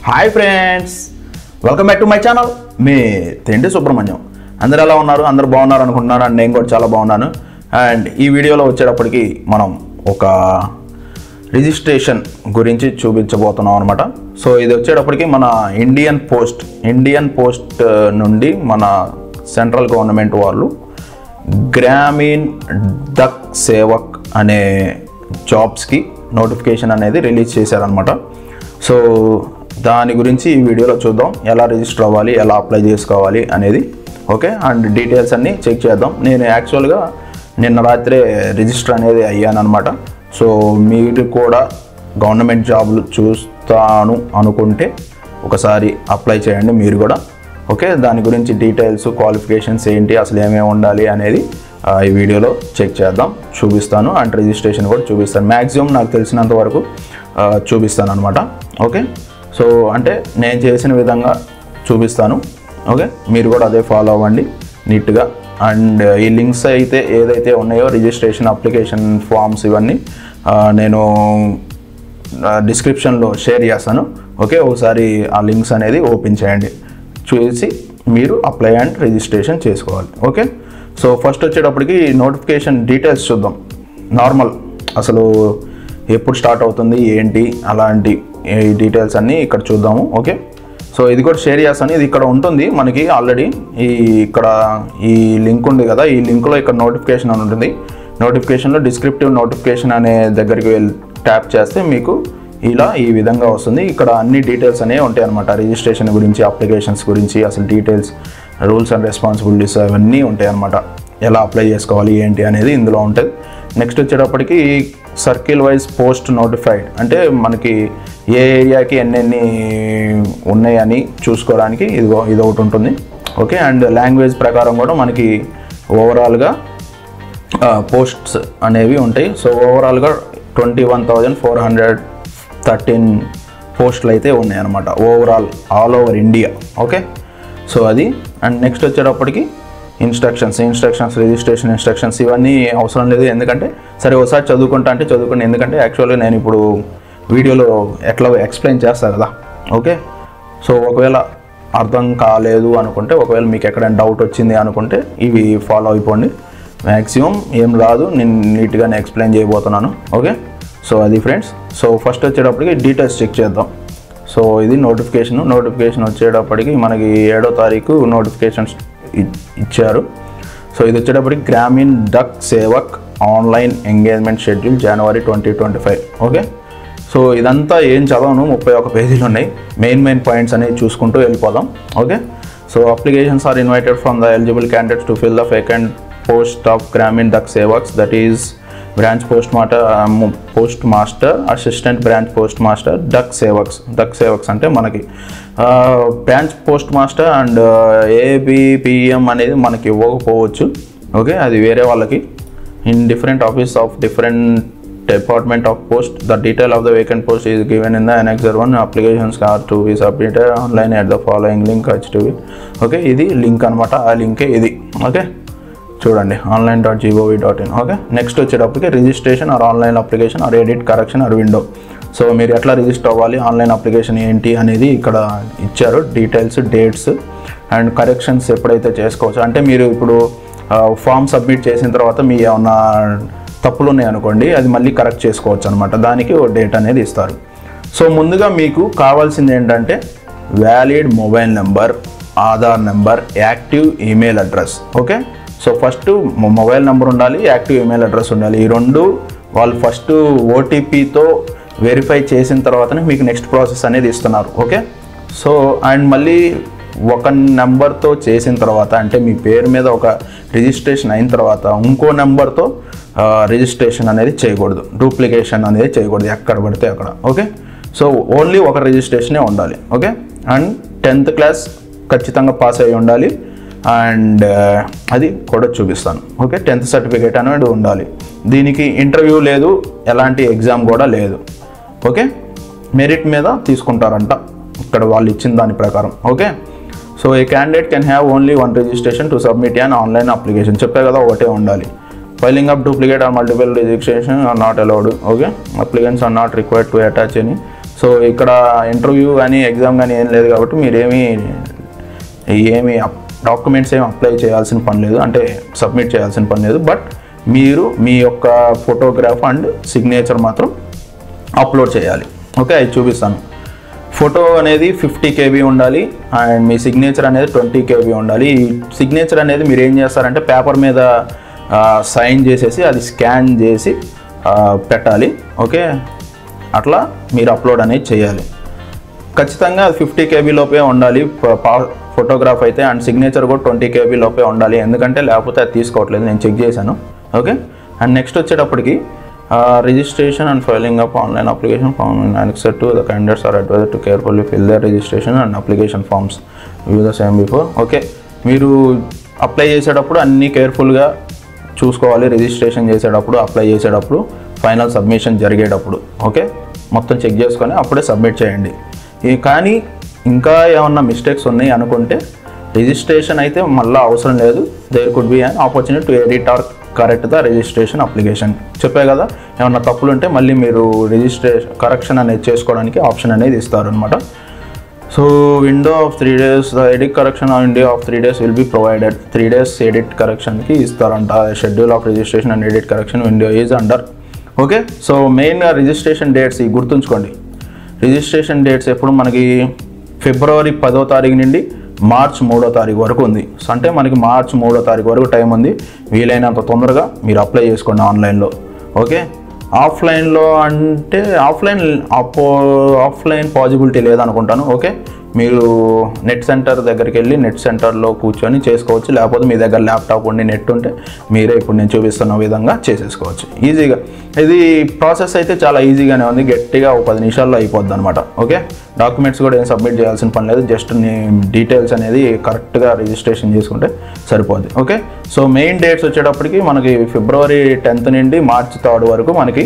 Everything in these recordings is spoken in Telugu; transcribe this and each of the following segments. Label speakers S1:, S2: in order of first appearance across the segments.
S1: Hi friends, welcome back to my channel. మీ తిండి సుబ్రహ్మణ్యం. అందరు ఎలా ఉన్నారు? అందరు బాగున్నారు అనుకుంటున్నాను. అండ్ నేను కూడా చాలా బాగున్నాను. అండ్ ఈ వీడియోలో వచ్చేటప్పటికి మనం ఒక రిజిస్ట్రేషన్ గురించి చూపించబోతున్నాం అనమాట. సో ఇది వచ్చేటప్పటికి మన ఇండియన్ పోస్ట్ నుండి మన సెంట్రల్ గవర్నమెంట్ వాళ్ళు గ్రామీణ్ డక్ సేవక్ అనే జాబ్స్కి నోటిఫికేషన్ అనేది రిలీజ్ చేశారనమాట. సో దాని గురించి ఈ వీడియోలో చూద్దాం. ఎలా రిజిస్టర్ అవ్వాలి, ఎలా అప్లై చేసుకోవాలి అనేది. ఓకే, అండ్ డీటెయిల్స్ అన్నీ చెక్ చేద్దాం. నేను యాక్చువల్గా నిన్న రాత్రే రిజిస్టర్ అనేది అయ్యాను అనమాట. సో మీరు కూడా గవర్నమెంట్ జాబ్లు చూస్తాను అనుకుంటే ఒకసారి అప్లై చేయండి మీరు కూడా. ఓకే, దాని గురించి డీటెయిల్స్, క్వాలిఫికేషన్స్ ఏంటి, అసలు ఏమేమి ఉండాలి అనేది ఈ వీడియోలో చెక్ చేద్దాం, చూపిస్తాను. అండ్ రిజిస్ట్రేషన్ కూడా చూపిస్తాను. మ్యాక్సిమం నాకు తెలిసినంత వరకు చూపిస్తాను అనమాట. ఓకే, సో అంటే నేను చేసిన విధంగా చూపిస్తాను. ఓకే, మీరు కూడా అదే ఫాలో అవ్వండి నీట్గా. అండ్ ఈ లింక్స్ అయితే ఏదైతే ఉన్నాయో రిజిస్ట్రేషన్ అప్లికేషన్ ఫామ్స్ ఇవన్నీ నేను డిస్క్రిప్షన్లో షేర్ చేస్తాను. ఓకే, ఒకసారి ఆ లింక్స్ అనేది ఓపెన్ చేయండి, చూసి మీరు అప్లై అండ్ రిజిస్ట్రేషన్ చేసుకోవాలి. ఓకే, సో ఫస్ట్ వచ్చేటప్పటికి నోటిఫికేషన్ డీటెయిల్స్ చూద్దాం. నార్మల్ అసలు ఎప్పుడు స్టార్ట్ అవుతుంది ఏంటి అలాంటి ఈ డీటెయిల్స్ అన్నీ ఇక్కడ చూద్దాము. ఓకే, సో ఇది కూడా షేర్ చేస్తాను. ఇది ఇక్కడ ఉంటుంది మనకి ఆల్రెడీ. ఇక్కడ ఈ లింక్ ఉంది కదా, ఈ లింక్లో ఇక్కడ నోటిఫికేషన్ అని ఉంటుంది. నోటిఫికేషన్లో డిస్క్రిప్టివ్ నోటిఫికేషన్ అనే దగ్గరికి వెళ్ళి ట్యాప్ చేస్తే మీకు ఇలా ఈ విధంగా వస్తుంది. ఇక్కడ అన్ని డీటెయిల్స్ అనేవి ఉంటాయి అనమాట. రిజిస్ట్రేషన్ గురించి, అప్లికేషన్స్ గురించి, అసలు డీటెయిల్స్, రూల్స్ అండ్ రెస్పాన్సిబిలిటీస్ అవన్నీ ఉంటాయి అనమాట. ఎలా అప్లై చేసుకోవాలి ఏంటి అనేది ఇందులో ఉంటుంది. నెక్స్ట్ వచ్చేటప్పటికి సర్కిల్ వైజ్ పోస్ట్ నోటిఫైడ్, అంటే మనకి ఏ ఏరియాకి ఎన్నెన్ని ఉన్నాయని చూసుకోవడానికి ఇది ఒకటి ఉంటుంది. ఓకే, అండ్ లాంగ్వేజ్ ప్రకారం కూడా మనకి ఓవరాల్గా పోస్ట్స్ అనేవి ఉంటాయి. సో ఓవరాల్గా 21,413 పోస్టులు అయితే ఉన్నాయన్నమాట overall all over India. Okay, so అది. అండ్ నెక్స్ట్ వచ్చేటప్పటికి ఇన్స్ట్రక్షన్స్, రిజిస్ట్రేషన్ ఇన్స్ట్రక్షన్స్ ఇవన్నీ అవసరం లేదు. ఎందుకంటే సరే ఒకసారి చదువుకోండి. ఎందుకంటే యాక్చువల్గా నేను ఇప్పుడు వీడియోలో ఎట్లా ఎక్స్ప్లెయిన్ చేస్తాను కదా. ఓకే, సో ఒకవేళ అర్థం కాలేదు అనుకుంటే, ఒకవేళ మీకు ఎక్కడైనా డౌట్ వచ్చింది అనుకుంటే ఇవి ఫాలో అయిపోండి. మ్యాక్సిమం ఏం రాదు, నేను నీట్గానే ఎక్స్ప్లెయిన్ చేయబోతున్నాను. ఓకే, సో అది ఫ్రెండ్స్. సో ఫస్ట్ వచ్చేటప్పటికి డీటెయిల్స్ చెక్ చేద్దాం. సో ఇది నోటిఫికేషన్ వచ్చేటప్పటికి మనకి 7వ తారీఖు నోటిఫికేషన్స్ ఇచ్చారు. సో ఇది వచ్చేటప్పటికి Gramin Dak Sevak online engagement schedule January 2025. Okay, so ఇదంతా ఏం చదవను, 31 పేజీలు ఉన్నాయి. మెయిన్ పాయింట్స్ అనేవి చూసుకుంటూ వెళ్ళిపోదాం. Okay, so applications are invited from the eligible candidates to fill the vacant post of Gramin Dak Sevaks, that is branch postmaster, assistant branch postmaster, Dak Sevaks అంటే మనకి branch postmaster and ABPM అనేది మనకి ఇవ్వకపోవచ్చు. ఓకే, అది వేరే వాళ్ళకి. In different office of different department of post, the detail of the vacant post is given in the annexure 1. Applications are to be submitted online at the following link HTTP. Okay, ఇది లింక్ అనమాట, ఆ లింకే ఇది. ఓకే, చూడండి online.gov.in. ఓకే, నెక్స్ట్ వచ్చేటప్పటికి registration or online application or edit, correction are window. So మీరు ఎట్లా రిజిస్టర్ అవ్వాలి, ఆన్లైన్ అప్లికేషన్ ఏంటి అనేది ఇక్కడ ఇచ్చారు. డీటెయిల్స్, డేట్స్ అండ్ కరెక్షన్స్ ఎప్పుడైతే చేసుకోవచ్చు. అంటే మీరు ఇప్పుడు ఫామ్ సబ్మిట్ చేసిన తర్వాత మీ ఏమన్నా తప్పులు ఉన్నాయనుకోండి, అది మళ్ళీ కరెక్ట్ చేసుకోవచ్చు అనమాట. దానికి ఓ డేట్ అనేది ఇస్తారు. సో ముందుగా మీకు కావాల్సింది ఏంటంటే valid mobile number, Aadhaar number, active email address. Okay, so first mobile number ఉండాలి, యాక్టివ్ ఈమెయిల్ అడ్రస్ ఉండాలి. ఈ రెండు వాళ్ళు ఫస్ట్ ఓటీపీతో వెరిఫై చేసిన తర్వాతనే మీకు నెక్స్ట్ ప్రాసెస్ అనేది ఇస్తున్నారు. ఓకే, సో అండ్ మళ్ళీ ఒక నెంబర్తో చేసిన తర్వాత, అంటే మీ పేరు మీద ఒక రిజిస్ట్రేషన్ అయిన తర్వాత ఇంకో నెంబర్తో రిజిస్ట్రేషన్ అనేది చేయకూడదు, డూప్లికేషన్ అనేది చేయకూడదు ఎక్కడ పడితే అక్కడ. ఓకే, సో ఓన్లీ ఒక రిజిస్ట్రేషనే ఉండాలి. ఓకే, అండ్ 10th క్లాస్ ఖచ్చితంగా పాస్ అయ్యి ఉండాలి. అండ్ అది కూడా చూపిస్తాను. ఓకే, 10th సర్టిఫికేట్ అనేది ఉండాలి. దీనికి ఇంటర్వ్యూ లేదు, ఎలాంటి ఎగ్జామ్ కూడా లేదు. ఓకే, మెరిట్ మీద తీసుకుంటారంట ఇక్కడ వాళ్ళు ఇచ్చిన దాని ప్రకారం. Okay, so a candidate can have only 1 registration to submit an online application. చెప్పే కదా, ఒకటే ఉండాలి. Filing of duplicate or multiple registration are not allowed. Okay, applicants are not required to attach any so ఇక్కడ ఇంటర్వ్యూ కానీ ఎగ్జామ్ కానీ ఏం లేదు కాబట్టి మీరు ఏమి డాక్యుమెంట్స్ ఏమి అప్లై చేయాల్సిన పని లేదు, అంటే సబ్మిట్ చేయాల్సిన పని లేదు. బట్ మీరు మీ యొక్క ఫోటోగ్రాఫ్ అండ్ సిగ్నేచర్ మాత్రం అప్లోడ్ చేయాలి. ఓకే, అది చూపిస్తాను. ఫోటో అనేది 50 KB ఉండాలి అండ్ మీ సిగ్నేచర్ అనేది 20 KB ఉండాలి. ఈ సిగ్నేచర్ అనేది మీరు ఏం చేస్తారంటే పేపర్ మీద సైన్ చేసేసి అది స్కాన్ చేసి పెట్టాలి. ఓకే, అట్లా మీరు అప్లోడ్ అనేది చేయాలి. ఖచ్చితంగా 50 KB లోపే ఉండాలి ఫోటోగ్రాఫ్ అయితే, అండ్ సిగ్నేచర్ కూడా 20 KB లోపే ఉండాలి. ఎందుకంటే లేకపోతే అది తీసుకోవట్లేదు, నేను చెక్ చేశాను. ఓకే, అండ్ నెక్స్ట్ వచ్చేటప్పటికి registration and filing of online application form in annex to the candidates are advised to carefully fill their registration and application forms view the same before. Okay, మీరు అప్లై చేసేటప్పుడు అన్నీ కేర్ఫుల్గా చూసుకోవాలి. రిజిస్ట్రేషన్ చేసేటప్పుడు, అప్లై చేసేటప్పుడు, ఫైనల్ సబ్మిషన్ జరిగేటప్పుడు. ఓకే, మొత్తం చెక్ చేసుకొని అప్పుడే సబ్మిట్ చేయండి. కానీ ఇంకా ఏమన్నా మిస్టేక్స్ ఉన్నాయి అనుకుంటే రిజిస్ట్రేషన్ అయితే మళ్ళీ అవసరం లేదు. There could be an opportunity to edit or correct the registration application. చెప్పే కదా, ఏమన్నా తప్పులు ఉంటే మళ్ళీ మీరు కరెక్షన్ అనేది చేసుకోవడానికి ఆప్షన్ అనేది ఇస్తారు అనమాట. So window of 3 days, the edit correction window of 3 days will be provided. 3 days edit కరెక్షన్కి ఇస్తారంట. Schedule of registration and edit correction window is under. Okay, so మెయిన్గా రిజిస్ట్రేషన్ డేట్స్ గుర్తుంచుకోండి. రిజిస్ట్రేషన్ డేట్స్ ఎప్పుడు మనకి ఫిబ్రవరి 10వ తారీఖు నుండి మార్చ్ 3వ తారీఖు వరకు ఉంది. అంటే మనకి మార్చ్ 3వ తారీఖు వరకు టైం ఉంది. వీలైనంత తొందరగా మీరు అప్లై చేసుకోండి ఆన్లైన్లో. ఓకే, ఆఫ్లైన్లో అంటే ఆఫ్లైన్ పాసిబిలిటీ లేదనుకుంటాను. ఓకే, మీరు నెట్ సెంటర్ దగ్గరికి వెళ్ళి నెట్ సెంటర్లో కూర్చొని చేసుకోవచ్చు. లేకపోతే మీ దగ్గర ల్యాప్టాప్ ఉండి నెట్ ఉంటే మీరే ఇప్పుడు నేను చూపిస్తున్న విధంగా చేసేసుకోవచ్చు ఈజీగా. ఇది ప్రాసెస్ అయితే చాలా ఈజీగానే ఉంది. గట్టిగా 10 నిమిషాల్లో అయిపోద్ది అనమాట. ఓకే, డాక్యుమెంట్స్ కూడా ఏం సబ్మిట్ చేయాల్సిన పని లేదు. జస్ట్ డీటెయిల్స్ అనేది కరెక్ట్గా రిజిస్ట్రేషన్ చేసుకుంటే సరిపోద్ది. ఓకే, సో మెయిన్ డేట్స్ వచ్చేటప్పటికి మనకి ఫిబ్రవరి 10th నుండి మార్చ్ 3rd వరకు మనకి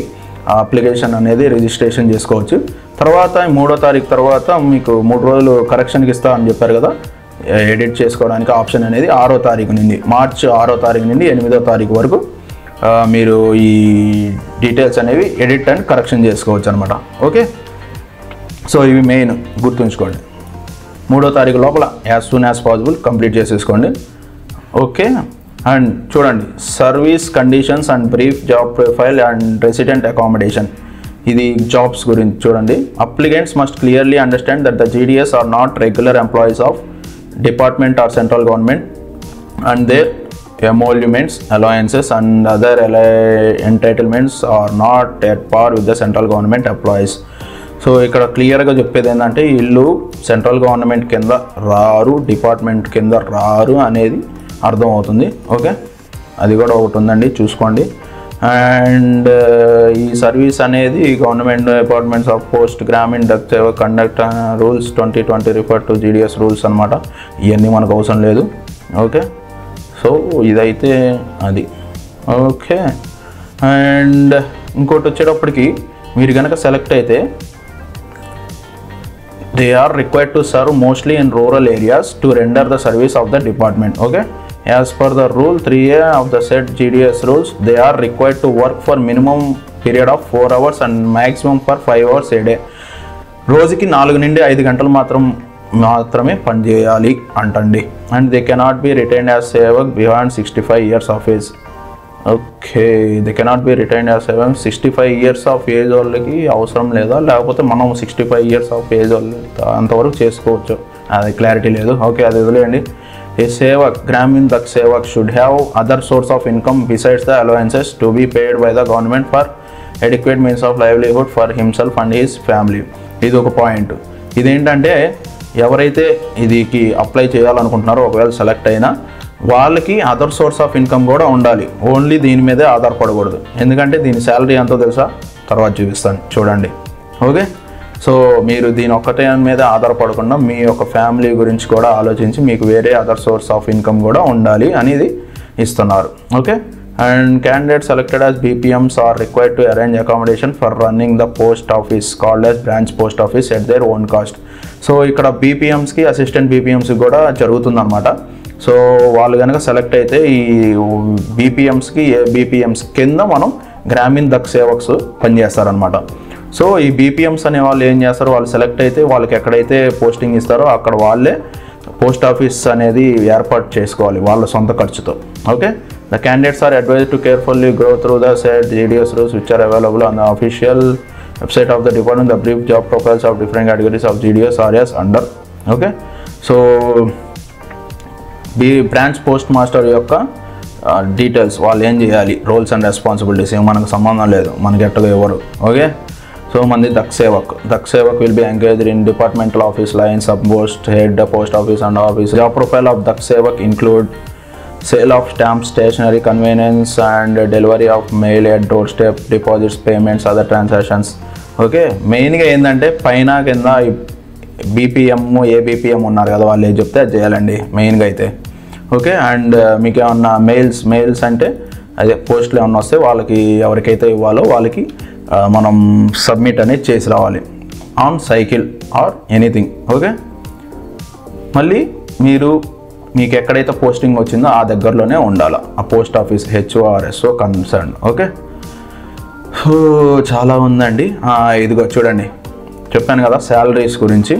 S1: అప్లికేషన్ అనేది రిజిస్ట్రేషన్ చేసుకోవచ్చు. తర్వాత 3వ తారీఖు తర్వాత మీకు 3 రోజులు కరెక్షన్కి ఇస్తా అని చెప్పారు కదా, ఎడిట్ చేసుకోవడానికి ఆప్షన్ అనేది 6వ తారీఖు నుండి, మార్చ్ 6వ తారీఖు నుండి 8వ తారీఖు వరకు మీరు ఈ డీటెయిల్స్ అనేవి ఎడిట్ అండ్ కరెక్షన్ చేసుకోవచ్చు అనమాట. ఓకే, సో ఇవి మెయిన్ గుర్తుంచుకోండి. 3వ తారీఖు లోపల as soon as possible complete చేసేసుకోండి. ఓకే, అండ్ చూడండి service conditions and brief job profile and resident accommodation. ఇది జాబ్స్ గురించి చూడండి. Applicants must clearly understand that the GDS are not regular employees of department or central government and their emoluments, allowances and other entitlements are not at par with the central government employees. So ఇక్కడ క్లియర్గా చెప్పేది ఏంటంటే వీళ్ళు సెంట్రల్ గవర్నమెంట్ కింద రారు, డిపార్ట్మెంట్ కింద రారు అనేది అర్థమవుతుంది. ఓకే, అది కూడా ఒకటి ఉందండి, చూసుకోండి. అండ్ ఈ సర్వీస్ అనేది గవర్నమెంట్ డిపార్ట్మెంట్స్ ఆఫ్ పోస్ట్ గ్రామీణ డక్ సేవ conduct rules 2020 refer to GDS rules అనమాట. ఇవన్నీ మనకు అవసరం లేదు. ఓకే, సో ఇదైతే అది. ఓకే, అండ్ ఇంకోటి వచ్చేటప్పటికి మీరు కనుక సెలెక్ట్ అయితే they are required to serve mostly in rural areas to render the service of the department. Okay, as per the rule 3A of the set GDS rules they are required to work for minimum period of 4 hours and maximum for 5 hours a day. రోజుకి 4 నుండి 5 గంటలు మాత్రమే పనిచేయాలి అంటండి. And they cannot be retained as sevak beyond 65 years of age. Okay, they cannot be retained as Sevak 65 years of age వాళ్ళకి అవసరం లేదా, లేకపోతే మనం 65 years ఆఫ్ ఏజ్ వాళ్ళు అంతవరకు చేసుకోవచ్చు, అది క్లారిటీ లేదు. ఓకే, అది వదిలేయండి. A Sevak Gramin Dak Sevak should have other source of income besides the allowances to be paid by the government for adequate means of livelihood for himself and his family. ఇది ఒక పాయింట్. ఇదేంటంటే ఎవరైతే ఇదికి అప్లై చేయాలనుకుంటున్నారో ఒకవేళ సెలెక్ట్ అయినా వాళ్ళకి అదర్ సోర్స్ ఆఫ్ ఇన్కమ్ కూడా ఉండాలి. ఓన్లీ దీని మీదే ఆధారపడకూడదు. ఎందుకంటే దీని శాలరీ ఎంతో తెలుసా, తర్వాత చూపిస్తాను చూడండి. ఓకే, సో మీరు దీని ఒక్కటే మీద ఆధారపడకుండా మీ యొక్క ఫ్యామిలీ గురించి కూడా ఆలోచించి మీకు వేరే అదర్ సోర్స్ ఆఫ్ ఇన్కమ్ కూడా ఉండాలి అనేది ఇస్తున్నారు. Okay, and candidates selected as BPMs are required to arrange accommodation for running the post office called as branch post office at their own cost. So ఇక్కడ BPMస్కి అసిస్టెంట్ BPMస్ కూడా జరుగుతుందన్నమాట. సో వాళ్ళు కనుక సెలెక్ట్ అయితే ఈ BPMస్కి BPMస్ కింద మనం గ్రామీణ దక్ సేవక్స్ పనిచేస్తారనమాట. సో ఈ బీపీఎంస్ అనే వాళ్ళు ఏం చేస్తారు, వాళ్ళు సెలెక్ట్ అయితే వాళ్ళకి ఎక్కడైతే పోస్టింగ్ ఇస్తారో అక్కడ వాళ్ళే పోస్ట్ ఆఫీస్ అనేది ఏర్పాటు చేసుకోవాలి వాళ్ళ సొంత ఖర్చుతో. Okay, the candidates are advised to carefully go through the set GDS rules which are available on the official website of the department. The brief job profiles of different categories of GDS are as under. Okay, so branch postmaster యొక్క డీటెయిల్స్, వాళ్ళు ఏం చేయాలి, రోల్స్ అండ్ రెస్పాన్సిబిలిటీస్ ఏం మనకు సంబంధం లేదు, మనకి ఎట్టగా ఎవరు. ఓకే, సో మంది Dak Sevak will be engaged in departmental office line sub post head post office and office. Job profile of Dak Sevak include sale of stamps, stationery, convenience and delivery of mail at doorstep, deposits, payments, other transactions. Okay, మెయిన్గా ఏంటంటే పైన కింద బీపీఎం ఏబీపీఎం ఉన్నారు కదా, వాళ్ళు ఏం చెప్తే అది చేయాలండి మెయిన్గా అయితే. ఓకే, అండ్ మీకు ఏమన్నా మెయిల్స్ అంటే అదే పోస్టులు ఏమన్నా వస్తే వాళ్ళకి ఎవరికైతే ఇవ్వాలో వాళ్ళకి మనం సబ్మిట్ అనేది చేసి రావాలి on cycle or anything. Okay, మళ్ళీ మీకు ఎక్కడైతే పోస్టింగ్ వచ్చిందో ఆ దగ్గరలోనే ఉండాలి ఆ post office HORSO concern. Okay, so చాలా ఉందండి. ఇదిగో చూడండి, చెప్పాను కదా శాలరీస్ గురించి.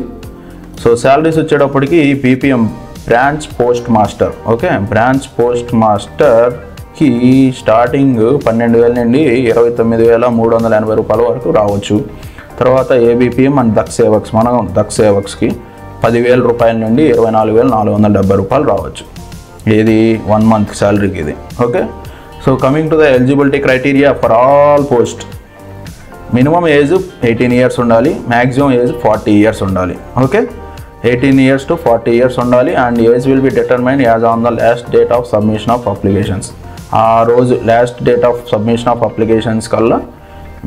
S1: సో శాలరీస్ వచ్చేటప్పటికి BPM branch post master. Okay, branch post మాస్టర్కి స్టార్టింగ్ 12,000 నుండి 29,380 రూపాయల వరకు రావచ్చు. తర్వాత ఏబీపీఎం అండ్ దక్ సేవక్స్కి 10,000 రూపాయల నుండి 24,470 రూపాయలు రావచ్చు. ఇది 1 month శాలరీకి ఇది. Okay, so coming to the eligibility criteria for all post. Minimum age 18 years ఉండాలి, మ్యాక్సిమం ఏజ్ 40 years ఉండాలి. ఓకే, 18 years to 40 years ఉండాలి. And age will be determined as on the last date of submission of applications. ఆ రోజు last date of submission of applications కల్లా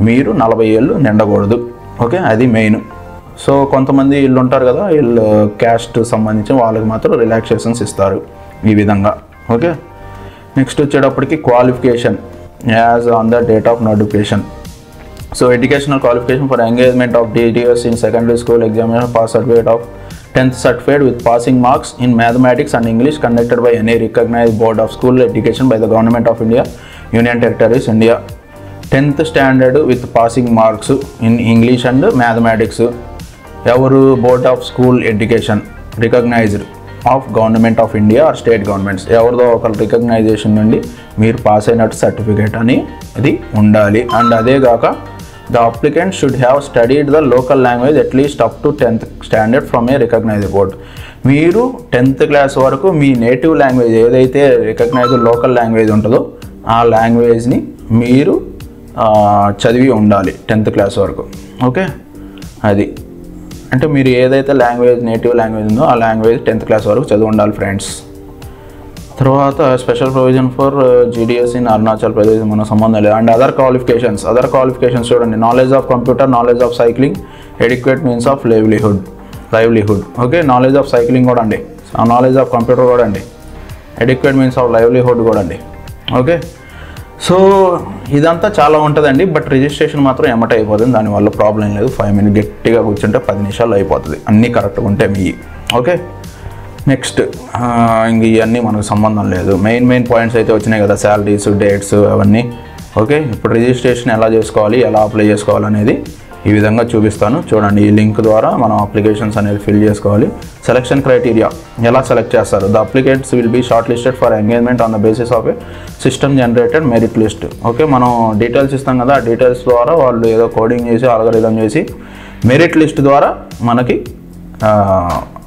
S1: మీరు 40 ఏళ్ళు నిండకూడదు. ఓకే, అది మెయిన్. సో కొంతమంది వీళ్ళు ఉంటారు కదా, వీళ్ళు క్యాస్ట్ సంబంధించి వాళ్ళకి మాత్రం రిలాక్సేషన్స్ ఇస్తారు ఈ విధంగా. ఓకే, నెక్స్ట్ వచ్చేటప్పటికి qualification as on the date of notification. So educational qualification for engagement of DDS in secondary school examination, pass certificate of 10th certificate with passing marks in mathematics and English conducted by any recognized board of school education by the Government of India, Union Territories, India. 10th standard with passing marks in English and mathematics. ఎవరు board of school education recognised of government of India or state governments, ఎవరిదో ఒక రికగ్నైజేషన్ నుండి మీరు పాస్ అయినట్టు సర్టిఫికేట్ అని ఇది ఉండాలి. అండ్ అదేగాక the applicant should have studied the local language at least up to 10th standard from a recognised board. మీరు 10th class వరకు మీ నేటివ్ లాంగ్వేజ్ ఏదైతే రికగ్నైజ్డ్ లోకల్ లాంగ్వేజ్ ఉంటుందో ఆ లాంగ్వేజ్ని మీరు చదివి ఉండాలి 10th class వరకు. ఓకే, అది అంటే మీరు ఏదైతే లాంగ్వేజ్ నేటివ్ లాంగ్వేజ్ ఉందో ఆ లాంగ్వేజ్ 10th class వరకు చదివి ఉండాలి ఫ్రెండ్స్. తర్వాత special provision for GDS in Arunachal Pradesh మన సంబంధం లేదు. అండ్ అదర్ క్వాలిఫికేషన్స్ చూడండి, knowledge of computer, knowledge of cycling, adequate means of livelihood. Okay, knowledge of cycling కూడా అండి, నాలెడ్జ్ ఆఫ్ కంప్యూటర్ కూడా అండి, ఎడిక్వేట్ మీన్స్ ఆఫ్ లైవ్లీహుడ్ కూడా అండి. ఓకే, సో ఇదంతా చాలా ఉంటుందండి. బట్ రిజిస్ట్రేషన్ మాత్రం ఎమ్మట అయిపోతుంది, దానివల్ల ప్రాబ్లం లేదు. 5 minutes గట్టిగా కూర్చుంటే 10 నిమిషాలు అయిపోతుంది, అన్నీ కరెక్ట్గా ఉంటే మీ. ఓకే, నెక్స్ట్ ఇంక ఇవన్నీ మనకు సంబంధం లేదు. మెయిన్ పాయింట్స్ అయితే వచ్చినాయి కదా, శాలరీస్, డేట్స్ అవన్నీ. ఓకే, ఇప్పుడు రిజిస్ట్రేషన్ ఎలా చేసుకోవాలి, ఎలా అప్లై చేసుకోవాలి అనేది ఈ విధంగా చూపిస్తాను చూడండి. ఈ లింక్ ద్వారా మనం అప్లికేషన్స్ అనేది ఫిల్ చేసుకోవాలి. సెలక్షన్ క్రైటీరియా ఎలా సెలెక్ట్ చేస్తారు, the applicants will be shortlisted for engagement on the basis of a system generated merit list. Okay, మనం డీటెయిల్స్ ఇస్తాం కదా, ఆ డీటెయిల్స్ ద్వారా వాళ్ళు ఏదో కోడింగ్ చేసి అల్గోరిథం చేసి మెరిట్ లిస్ట్ ద్వారా మనకి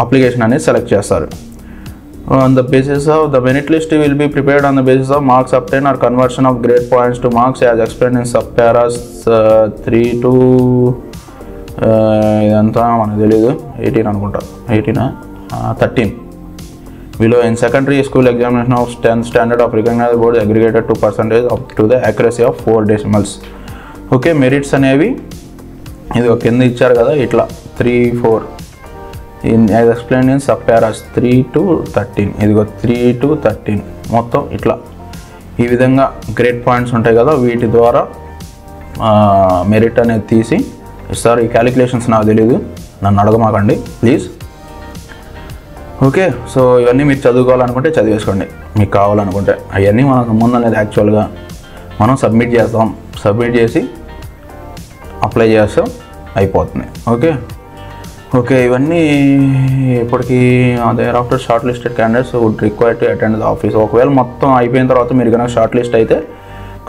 S1: అప్లికేషన్ అనేది సెలెక్ట్ చేస్తారు. On the basis of the merit list will be prepared on the basis of marks obtained or conversion of grade points to marks as explained in subparas 3 to ఇదంతా మనకు తెలీదు 18 అనుకుంటా 13 below in secondary school examination of 10th standard of recognized board aggregated to percentage up to the accuracy of 4 decimals. Okay, merits అనేవి ఇది ఒక కింద ఇచ్చారు కదా ఇట్లా 3, 4 as explained in subparas 3 to 13. ఇదిగో 3 to 13 మొత్తం ఇట్లా ఈ విధంగా గ్రేడ్ పాయింట్స్ ఉంటాయి కదా, వీటి ద్వారా మెరిట్ అనేది తీసి ఇస్తారు. ఈ క్యాలిక్యులేషన్స్ నాకు తెలీదు, నన్ను అడగమాకండి ప్లీజ్. ఓకే, సో ఇవన్నీ మీరు చదువుకోవాలనుకుంటే చదివేసుకోండి, మీకు కావాలనుకుంటే. అవన్నీ మనకు సంబంధం లేదు. యాక్చువల్గా మనం సబ్మిట్ చేస్తాం, సబ్మిట్ చేసి అప్లై చేస్తే అయిపోతుంది. ఓకే ఇవన్నీ ఇప్పటికీ there after shortlisted candidates would require to attend the office. ఒకవేళ మొత్తం అయిపోయిన తర్వాత మీరు కనుక షార్ట్ లిస్ట్ అయితే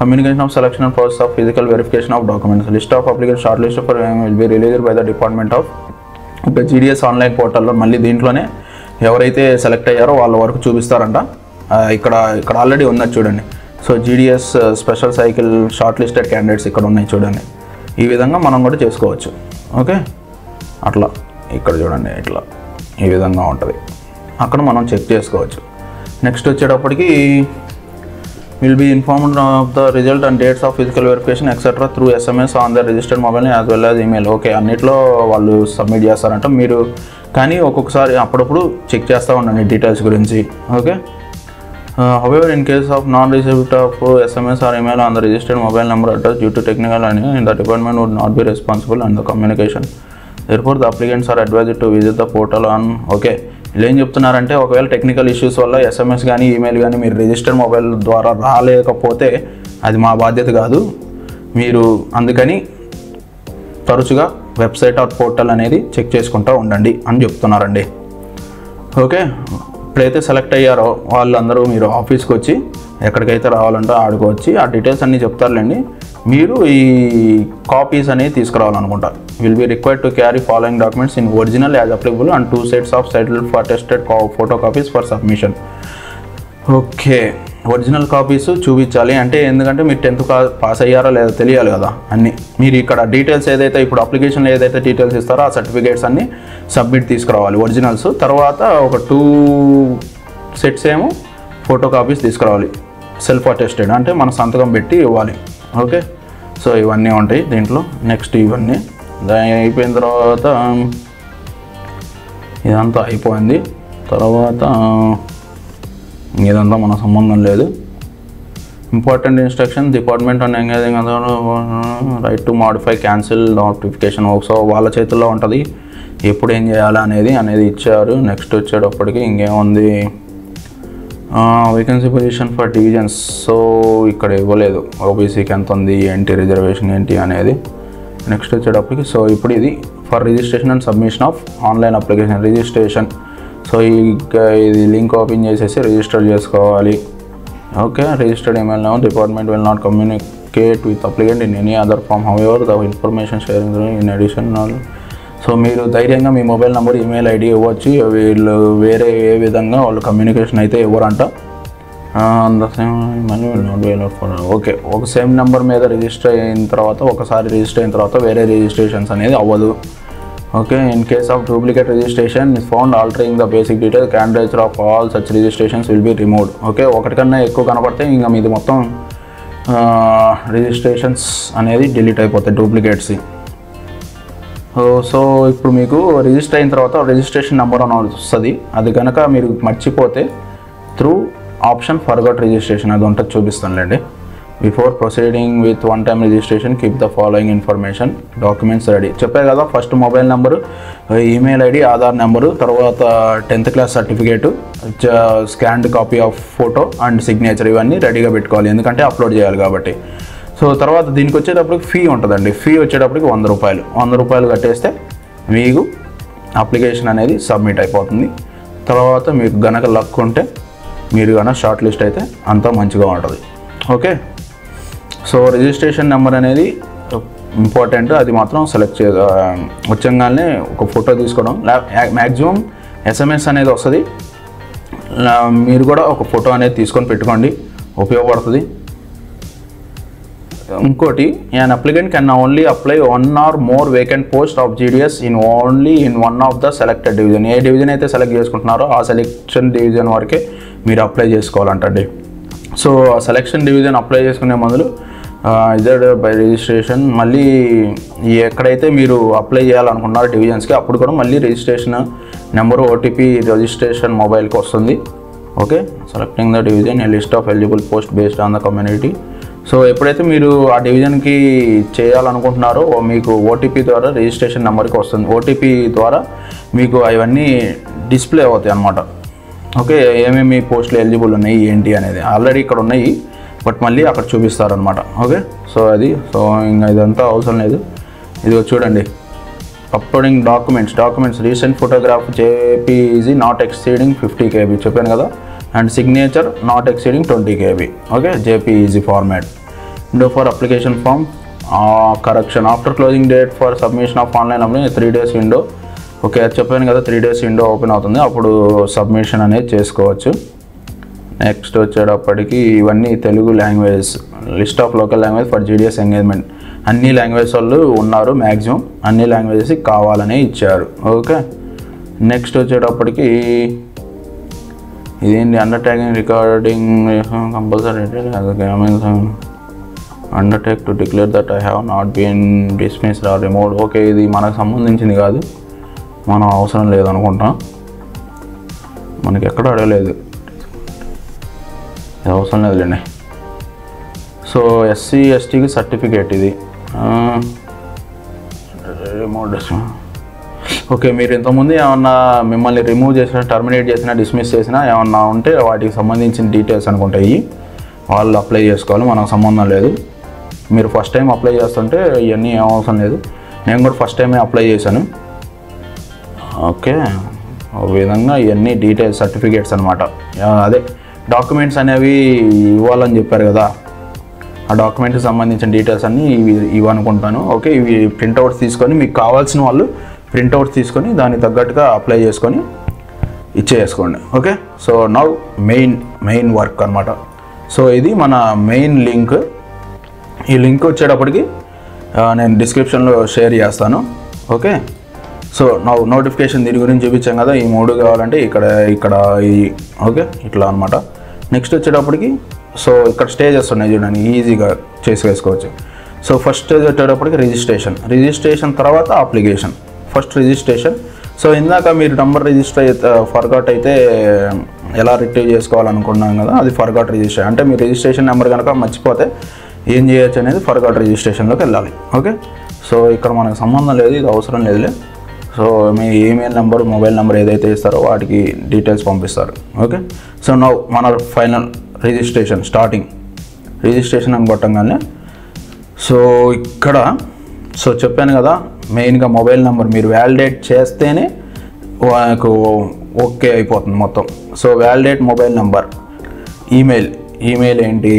S1: communication of selection and process of physical verification of documents list of application shortlist for will be released by the department of GDS online పోర్టల్లో. మళ్ళీ దీంట్లోనే ఎవరైతే సెలెక్ట్ అయ్యారో వాళ్ళ వరకు చూపిస్తారంట. ఇక్కడ ఆల్రెడీ ఉన్నది చూడండి. So GDS special cycle short listed candidates ఇక్కడ ఉన్నాయి చూడండి. ఈ విధంగా మనం కూడా చేసుకోవచ్చు. ఓకే అట్లా ఇక్కడ చూడండి ఇట్లా ఈ విధంగా ఉంటుంది. అక్కడ మనం చెక్ చేసుకోవచ్చు. నెక్స్ట్ వచ్చేటప్పటికి will be informed of the result and dates of physical verification etcetera through SMS on the registered mobile as well as email. Okay అన్నిట్లో వాళ్ళు సబ్మిట్ చేస్తారంట. మీరు కానీ ఒక్కొక్కసారి అప్పుడప్పుడు చెక్ చేస్తూ ఉండండి డీటెయిల్స్ గురించి. Okay however in case of non-receipt of SMS or email on the registered mobile number address due to technical and the department would not be responsible and the communication. Therefore the applicants are advised to visit the portal on. Okay వీళ్ళు ఏం చెప్తున్నారంటే ఒకవేళ టెక్నికల్ ఇష్యూస్ వల్ల SMS కానీ ఈమెయిల్ కానీ మీరు రిజిస్టర్డ్ మొబైల్ ద్వారా రాలేకపోతే అది మా బాధ్యత కాదు, మీరు అందుకని తరచుగా వెబ్సైట్ ఆర్ పోర్టల్ అనేది చెక్ చేసుకుంటూ ఉండండి అని చెప్తున్నారండి. ఓకే ఎప్పుడైతే సెలెక్ట్ అయ్యారో వాళ్ళందరూ మీరు ఆఫీస్కి వచ్చి ఎక్కడికైతే రావాలంటే ఆడికి వచ్చి ఆ డీటెయిల్స్ అన్నీ చెప్తారులేండి. మీరు ఈ కాపీస్ అనేవి తీసుకురావాలనుకుంటా. Will be required to carry following documents in original as applicable and 2 sets of cited for attested photocopies for submission. Okay original copies చూపించాలి అంటే ఎందుకంటే మీరు 10th పాస్ అయ్యారో లేదో తెలియాలి కదా అన్నీ. మీరు ఇక్కడ డీటెయిల్స్ ఏదైతే ఇప్పుడు అప్లికేషన్లో ఏదైతే డీటెయిల్స్ ఇస్తారో ఆ సర్టిఫికేట్స్ అన్నీ సబ్మిట్ తీసుకురావాలి ఒరిజినల్స్. తర్వాత ఒక 2 sets ఏమో ఫోటో కాపీస్ తీసుకురావాలి సెల్ఫ్ అటెస్టెడ్ అంటే మన సంతకం పెట్టి ఇవ్వాలి. ఓకే సో ఇవన్నీ ఉంటాయి దీంట్లో. నెక్స్ట్ ఇవన్నీ అయిపోయిన తర్వాత ఇదంతా అయిపోయింది. తర్వాత ఇదంతా మన సంబంధం లేదు. Important instruction department and engaging right to modify cancel notification. So వాళ్ళ చేతుల్లో ఉంటుంది ఎప్పుడు ఏం చేయాలి అనేది ఇచ్చారు. నెక్స్ట్ వచ్చేటప్పటికి ఇంకేముంది vacancy position for divisions. So ఇక్కడ ఇవ్వలేదు ఓబీసీకి ఎంత ఉంది ఏంటి రిజర్వేషన్ ఏంటి అనేది. నెక్స్ట్ వచ్చేటప్పటికి సో ఇప్పుడు ఇది for registration and submission of online application registration. So ఇది లింక్ ఓపెన్ చేసేసి రిజిస్టర్ చేసుకోవాలి. Okay registered email now department will not communicate with applicant in any other form however the information sharing in additional. So మీరు ధైర్యంగా మీ మొబైల్ నెంబర్ ఈమెయిల్ ఐడి ఇవ్వచ్చు. వీళ్ళు వేరే ఏ విధంగా వాళ్ళు కమ్యూనికేషన్ అయితే ఇవ్వరంట. ఓకే ఒక సేమ్ నెంబర్ మీద రిజిస్టర్ అయిన తర్వాత ఒకసారి రిజిస్టర్ అయిన తర్వాత వేరే రిజిస్ట్రేషన్స్ అనేది అవ్వదు. Okay in case of duplicate registration is found altering the basic details candidates of all such registrations will be removed. Okay ఒకటికన్నా ఎక్కువ కనపడితే ఇంకా మీది మొత్తం రిజిస్ట్రేషన్స్ అనేది డిలీట్ అయిపోతాయి డూప్లికేట్స్. సో ఇప్పుడు మీకు రిజిస్టర్ అయిన తర్వాత రిజిస్ట్రేషన్ నెంబర్ అని వస్తుంది. అది కనుక మీరు మర్చిపోతే త్రూ ఆప్షన్ ఫర్గట్ రిజిస్ట్రేషన్ అది ఉంటుంది చూపిస్తానులేండి. Before proceeding with one time registration keep the following information documents ready. చెప్పే కదా first mobile number, email ID, Aadhaar number, తర్వాత 10th class certificate, scanned copy of photo and signature ఇవన్నీ రెడీగా పెట్టుకోవాలి ఎందుకంటే అప్లోడ్ చేయాలి కాబట్టి. సో తర్వాత దీనికి వచ్చేటప్పటికి ఫీ ఉంటుందండి. ఫీ వచ్చేటప్పటికి 100 రూపాయలు. 100 రూపాయలు కట్టేస్తే మీకు అప్లికేషన్ అనేది సబ్మిట్ అయిపోతుంది. తర్వాత మీకు గనక లక్ ఉంటే మీరు కనుక షార్ట్ లిస్ట్ అయితే అంతా మంచిగా ఉంటుంది. ఓకే సో రిజిస్ట్రేషన్ నెంబర్ అనేది ఇంపార్టెంట్. అది మాత్రం సెలెక్ట్ వచ్చంగానే ఒక ఫోటో తీసుకోవడం. మ్యాక్సిమం SMS అనేది వస్తుంది. మీరు కూడా ఒక ఫోటో అనేది తీసుకొని పెట్టుకోండి ఉపయోగపడుతుంది. ఇంకోటి an applicant can only apply 1 or more vacant post of GDS in one of the selected division. A division అయితే సెలెక్ట్ చేసుకుంటున్నారో ఆ సెలెక్షన్ డివిజన్ వరకే మీరు అప్లై చేసుకోవాలంటండి. సో ఆ సెలెక్షన్ డివిజన్ అప్లై చేసుకునే మొదలు ఇదర్ బై రిజిస్ట్రేషన్ మళ్ళీ ఎక్కడైతే మీరు అప్లై చేయాలనుకున్నారో డివిజన్స్కి అప్పుడు కూడా మళ్ళీ రిజిస్ట్రేషన్ నెంబరు OTP రిజిస్ట్రేషన్ మొబైల్కి వస్తుంది. Okay selecting the division A list of eligible post based on the community. So ఎప్పుడైతే మీరు ఆ డివిజన్కి చేయాలనుకుంటున్నారో మీకు OTP ద్వారా రిజిస్ట్రేషన్ నెంబర్కి వస్తుంది. OTP ద్వారా మీకు అవన్నీ డిస్ప్లే అవుతాయి అన్నమాట. ఓకే ఏమేమి పోస్టులు ఎలిజిబుల్ ఉన్నాయి ఏంటి అనేది ఆల్రెడీ ఇక్కడ ఉన్నాయి బట్ మళ్ళీ అక్కడ చూపిస్తారనమాట. ఓకే సో అది సో ఇంకా ఇదంతా అవసరం లేదు. ఇదిగో చూడండి, uploading documents recent photograph JPEG not exceeding 50 KB చెప్పాను కదా, and signature not exceeding 20 KB. Okay, JPEG format. Window for application form correction after closing date for submission of online application 3 days window. Okay, అది చెప్పాను కదా, 3 days విండో ఓపెన్ అవుతుంది, అప్పుడు సబ్మిషన్ అనేది చేసుకోవచ్చు. నెక్స్ట్ వచ్చేటప్పటికి ఇవన్నీ Telugu language, list of local language for GDS engagement. అన్ని లాంగ్వేజ్ వాళ్ళు ఉన్నారు, మ్యాక్సిమం అన్ని లాంగ్వేజెస్ కావాలని ఇచ్చారు. ఓకే, నెక్స్ట్ వచ్చేటప్పటికి ఇదేంటి, undertaking recording compulsory undertake to declare that I have not been dismissed or removed. Okay, ఇది మనకు సంబంధించింది కాదు, మనం అవసరం లేదనుకుంటాం, మనకి ఎక్కడ అడగలేదు, అవసరం లేదులేండి. సో ఎస్సీ ఎస్టీకి సర్టిఫికేట్ ఇది. ఓకే, మీరు ఇంతకుముందు ఏమన్నా మిమ్మల్ని రిమూవ్ చేసినా, టర్మినేట్ చేసినా, డిస్మిస్ చేసినా ఏమన్నా ఉంటే వాటికి సంబంధించిన డీటెయిల్స్ అనుకుంటాయి, వాళ్ళు అప్లై చేసుకోవాలి, మనకు సంబంధం లేదు. మీరు ఫస్ట్ టైం అప్లై చేస్తుంటే ఇవన్నీ ఏం అవసరం లేదు. నేను కూడా ఫస్ట్ టైమే అప్లై చేశాను. ఓకే, ఒక విధంగా ఇవన్నీ డీటెయిల్స్ సర్టిఫికేట్స్ అనమాట. అదే డాక్యుమెంట్స్ అనేవి ఇవ్వాలని చెప్పారు కదా, ఆ డాక్యుమెంట్కి సంబంధించిన డీటెయిల్స్ అన్నీ ఇవి అనుకుంటాను. ఓకే, ఇవి ప్రింట్అవుట్స్ తీసుకొని మీకు కావాల్సిన వాళ్ళు ప్రింట్అవుట్స్ తీసుకొని దానికి తగ్గట్టుగా అప్లై చేసుకొని ఇచ్చేసుకోండి. Okay, so now main work అనమాట. సో ఇది మన మెయిన్ లింక్. ఈ లింక్ వచ్చేటప్పటికి నేను డిస్క్రిప్షన్లో షేర్ చేస్తాను. ఓకే, సో నోటిఫికేషన్ దీని గురించి చూపించాం కదా, ఈ 3 కావాలంటే ఇక్కడ ఈ ఓకే ఇట్లా అనమాట. నెక్స్ట్ వచ్చేటప్పటికి సో ఇక్కడ స్టేజెస్ ఉన్నాయి చూడండి, ఈజీగా వేసుకోవచ్చు. సో ఫస్ట్ స్టేజ్ వచ్చేటప్పటికి రిజిస్ట్రేషన్ తర్వాత అప్లికేషన్. First registration. సో ఇందాక మీరు నెంబర్ ఫర్గాట్ అయితే ఎలా రిట్రీవ్ చేసుకోవాలనుకున్నాం కదా, అది ఫర్గాట్ రిజిస్ట్రేషన్. అంటే మీ రిజిస్ట్రేషన్ నెంబర్ కనుక మర్చిపోతే ఏం చేయొచ్చు అనేది ఫర్గాట్ రిజిస్ట్రేషన్లోకి వెళ్ళాలి. ఓకే, సో ఇక్కడ మనకు సంబంధం లేదు, ఇది అవసరం లేదులే. సో మీ ఈమెయిల్ నెంబర్, మొబైల్ నెంబర్ ఏదైతే ఇస్తారో వాటికి డీటెయిల్స్ పంపిస్తారు. ఓకే, సో నౌ మన ఫైనల్ రిజిస్ట్రేషన్ రిజిస్ట్రేషన్ అని కొట్టంగానే సో ఇక్కడ సో చెప్పాను కదా, మెయిన్గా మొబైల్ నెంబర్ మీరు వ్యాలిడేట్ చేస్తేనే నాకు ఓకే అయిపోతుంది మొత్తం. So validate mobile number. Email ఏంటి,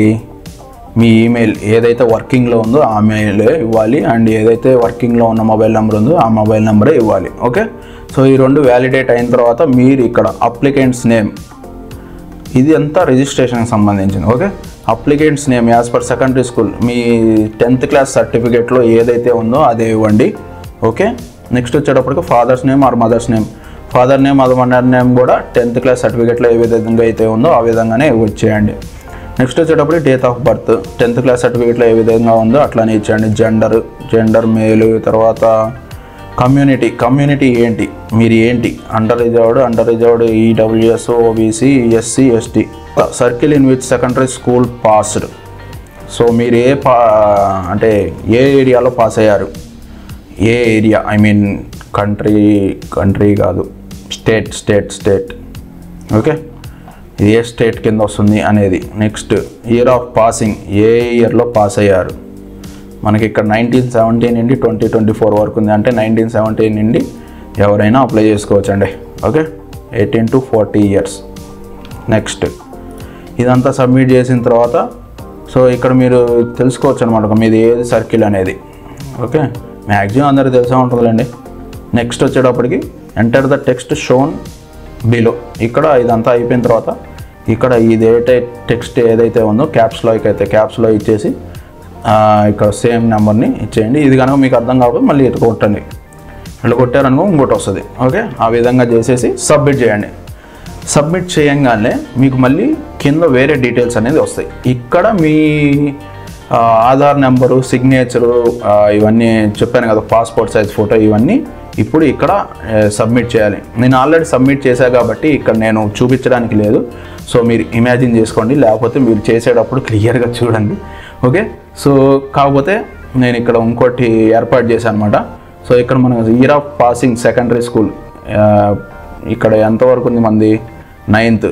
S1: మీ ఈమెయిల్ ఏదైతే వర్కింగ్లో ఉందో ఆ మెయిలే ఇవ్వాలి, అండ్ ఏదైతే వర్కింగ్లో ఉన్న మొబైల్ నెంబర్ ఉందో ఆ మొబైల్ నెంబరే ఇవ్వాలి. ఓకే, సో ఈ 2 వ్యాలిడేట్ అయిన తర్వాత మీరు ఇక్కడ అప్లికెంట్స్ నేమ్, ఇది అంతా రిజిస్ట్రేషన్కి సంబంధించింది. Okay, applicant's name as per secondary school, మీ 10th క్లాస్ సర్టిఫికేట్లో ఏదైతే ఉందో అదే ఇవ్వండి. ఓకే, నెక్స్ట్ వచ్చేటప్పటికి father's name or mother's name. Father name or mother name కూడా 10th క్లాస్ సర్టిఫికేట్లో ఏ విధంగా అయితే ఉందో ఆ విధంగానే వచ్చేయండి. నెక్స్ట్ వచ్చేటప్పుడు date of birth 10th class సర్టిఫికేట్లో ఏ విధంగా ఉందో అట్లానే ఇచ్చేయండి. జెండర్ మేలు. తర్వాత కమ్యూనిటీ ఏంటి, మీరు ఏంటి, under reserved EWS, OBC, SC, ST. Circle in which secondary school passed. So మీరు అంటే ఏ ఏరియాలో పాస్ అయ్యారు, ఏ ఏరియా, ఐ మీన్ కంట్రీ కాదు, స్టేట్. ఓకే, ఏ స్టేట్ కింద వస్తుంది అనేది. నెక్స్ట్ ఇయర్ ఆఫ్ పాసింగ్, ఏ ఇయర్లో పాస్ అయ్యారు. మనకి ఇక్కడ 1970 నుండి 2024 వరకు ఉంది, అంటే 1970 నుండి ఎవరైనా అప్లై చేసుకోవచ్చు అండి. Okay, 18 to 40 years. నెక్స్ట్ ఇదంతా సబ్మిట్ చేసిన తర్వాత సో ఇక్కడ మీరు తెలుసుకోవచ్చు అనమాట మీది ఏది సర్కిల్ అనేది. ఓకే, మ్యాక్సిమం అందరికీ తెలిసే ఉంటుందిలేండి. నెక్స్ట్ వచ్చేటప్పటికి enter the text shown below. ఇక్కడ ఇదంతా అయిపోయిన తర్వాత ఇక్కడ ఇది టెక్స్ట్ ఏదైతే ఉందో క్యాప్స్లో ఇచ్చేసి ఇక్కడ సేమ్ నెంబర్ని ఇచ్చేయండి. ఇది కనుక మీకు అర్థం కాకపోతే మళ్ళీ ఇటు కొట్టండి, ఇట్లా కొట్టారనుకో ఇంకోటి వస్తుంది. ఓకే, ఆ విధంగా చేసేసి సబ్మిట్ చేయండి. సబ్మిట్ చేయంగానే మీకు మళ్ళీ కింద వేరే డీటెయిల్స్ అనేది వస్తాయి. ఇక్కడ మీ ఆధార్ నెంబరు, సిగ్నేచరు, ఇవన్నీ చెప్పాను కదా, పాస్పోర్ట్ సైజ్ ఫోటో, ఇవన్నీ ఇప్పుడు ఇక్కడ సబ్మిట్ చేయాలి. నేను ఆల్రెడీ సబ్మిట్ చేశా కాబట్టి ఇక్కడ నేను చూపించడానికి లేదు. సో మీరు ఇమాజిన్ చేసుకోండి, లేకపోతే మీరు చేసేటప్పుడు క్లియర్గా చూడండి. ఓకే, సో కాకపోతే నేను ఇక్కడ ఇంకోటి ఏర్పాటు చేశాను అనమాట. సో ఇక్కడ మన year of passing secondary school ఇక్కడ ఎంతవరకు ఉంది మంది 9th.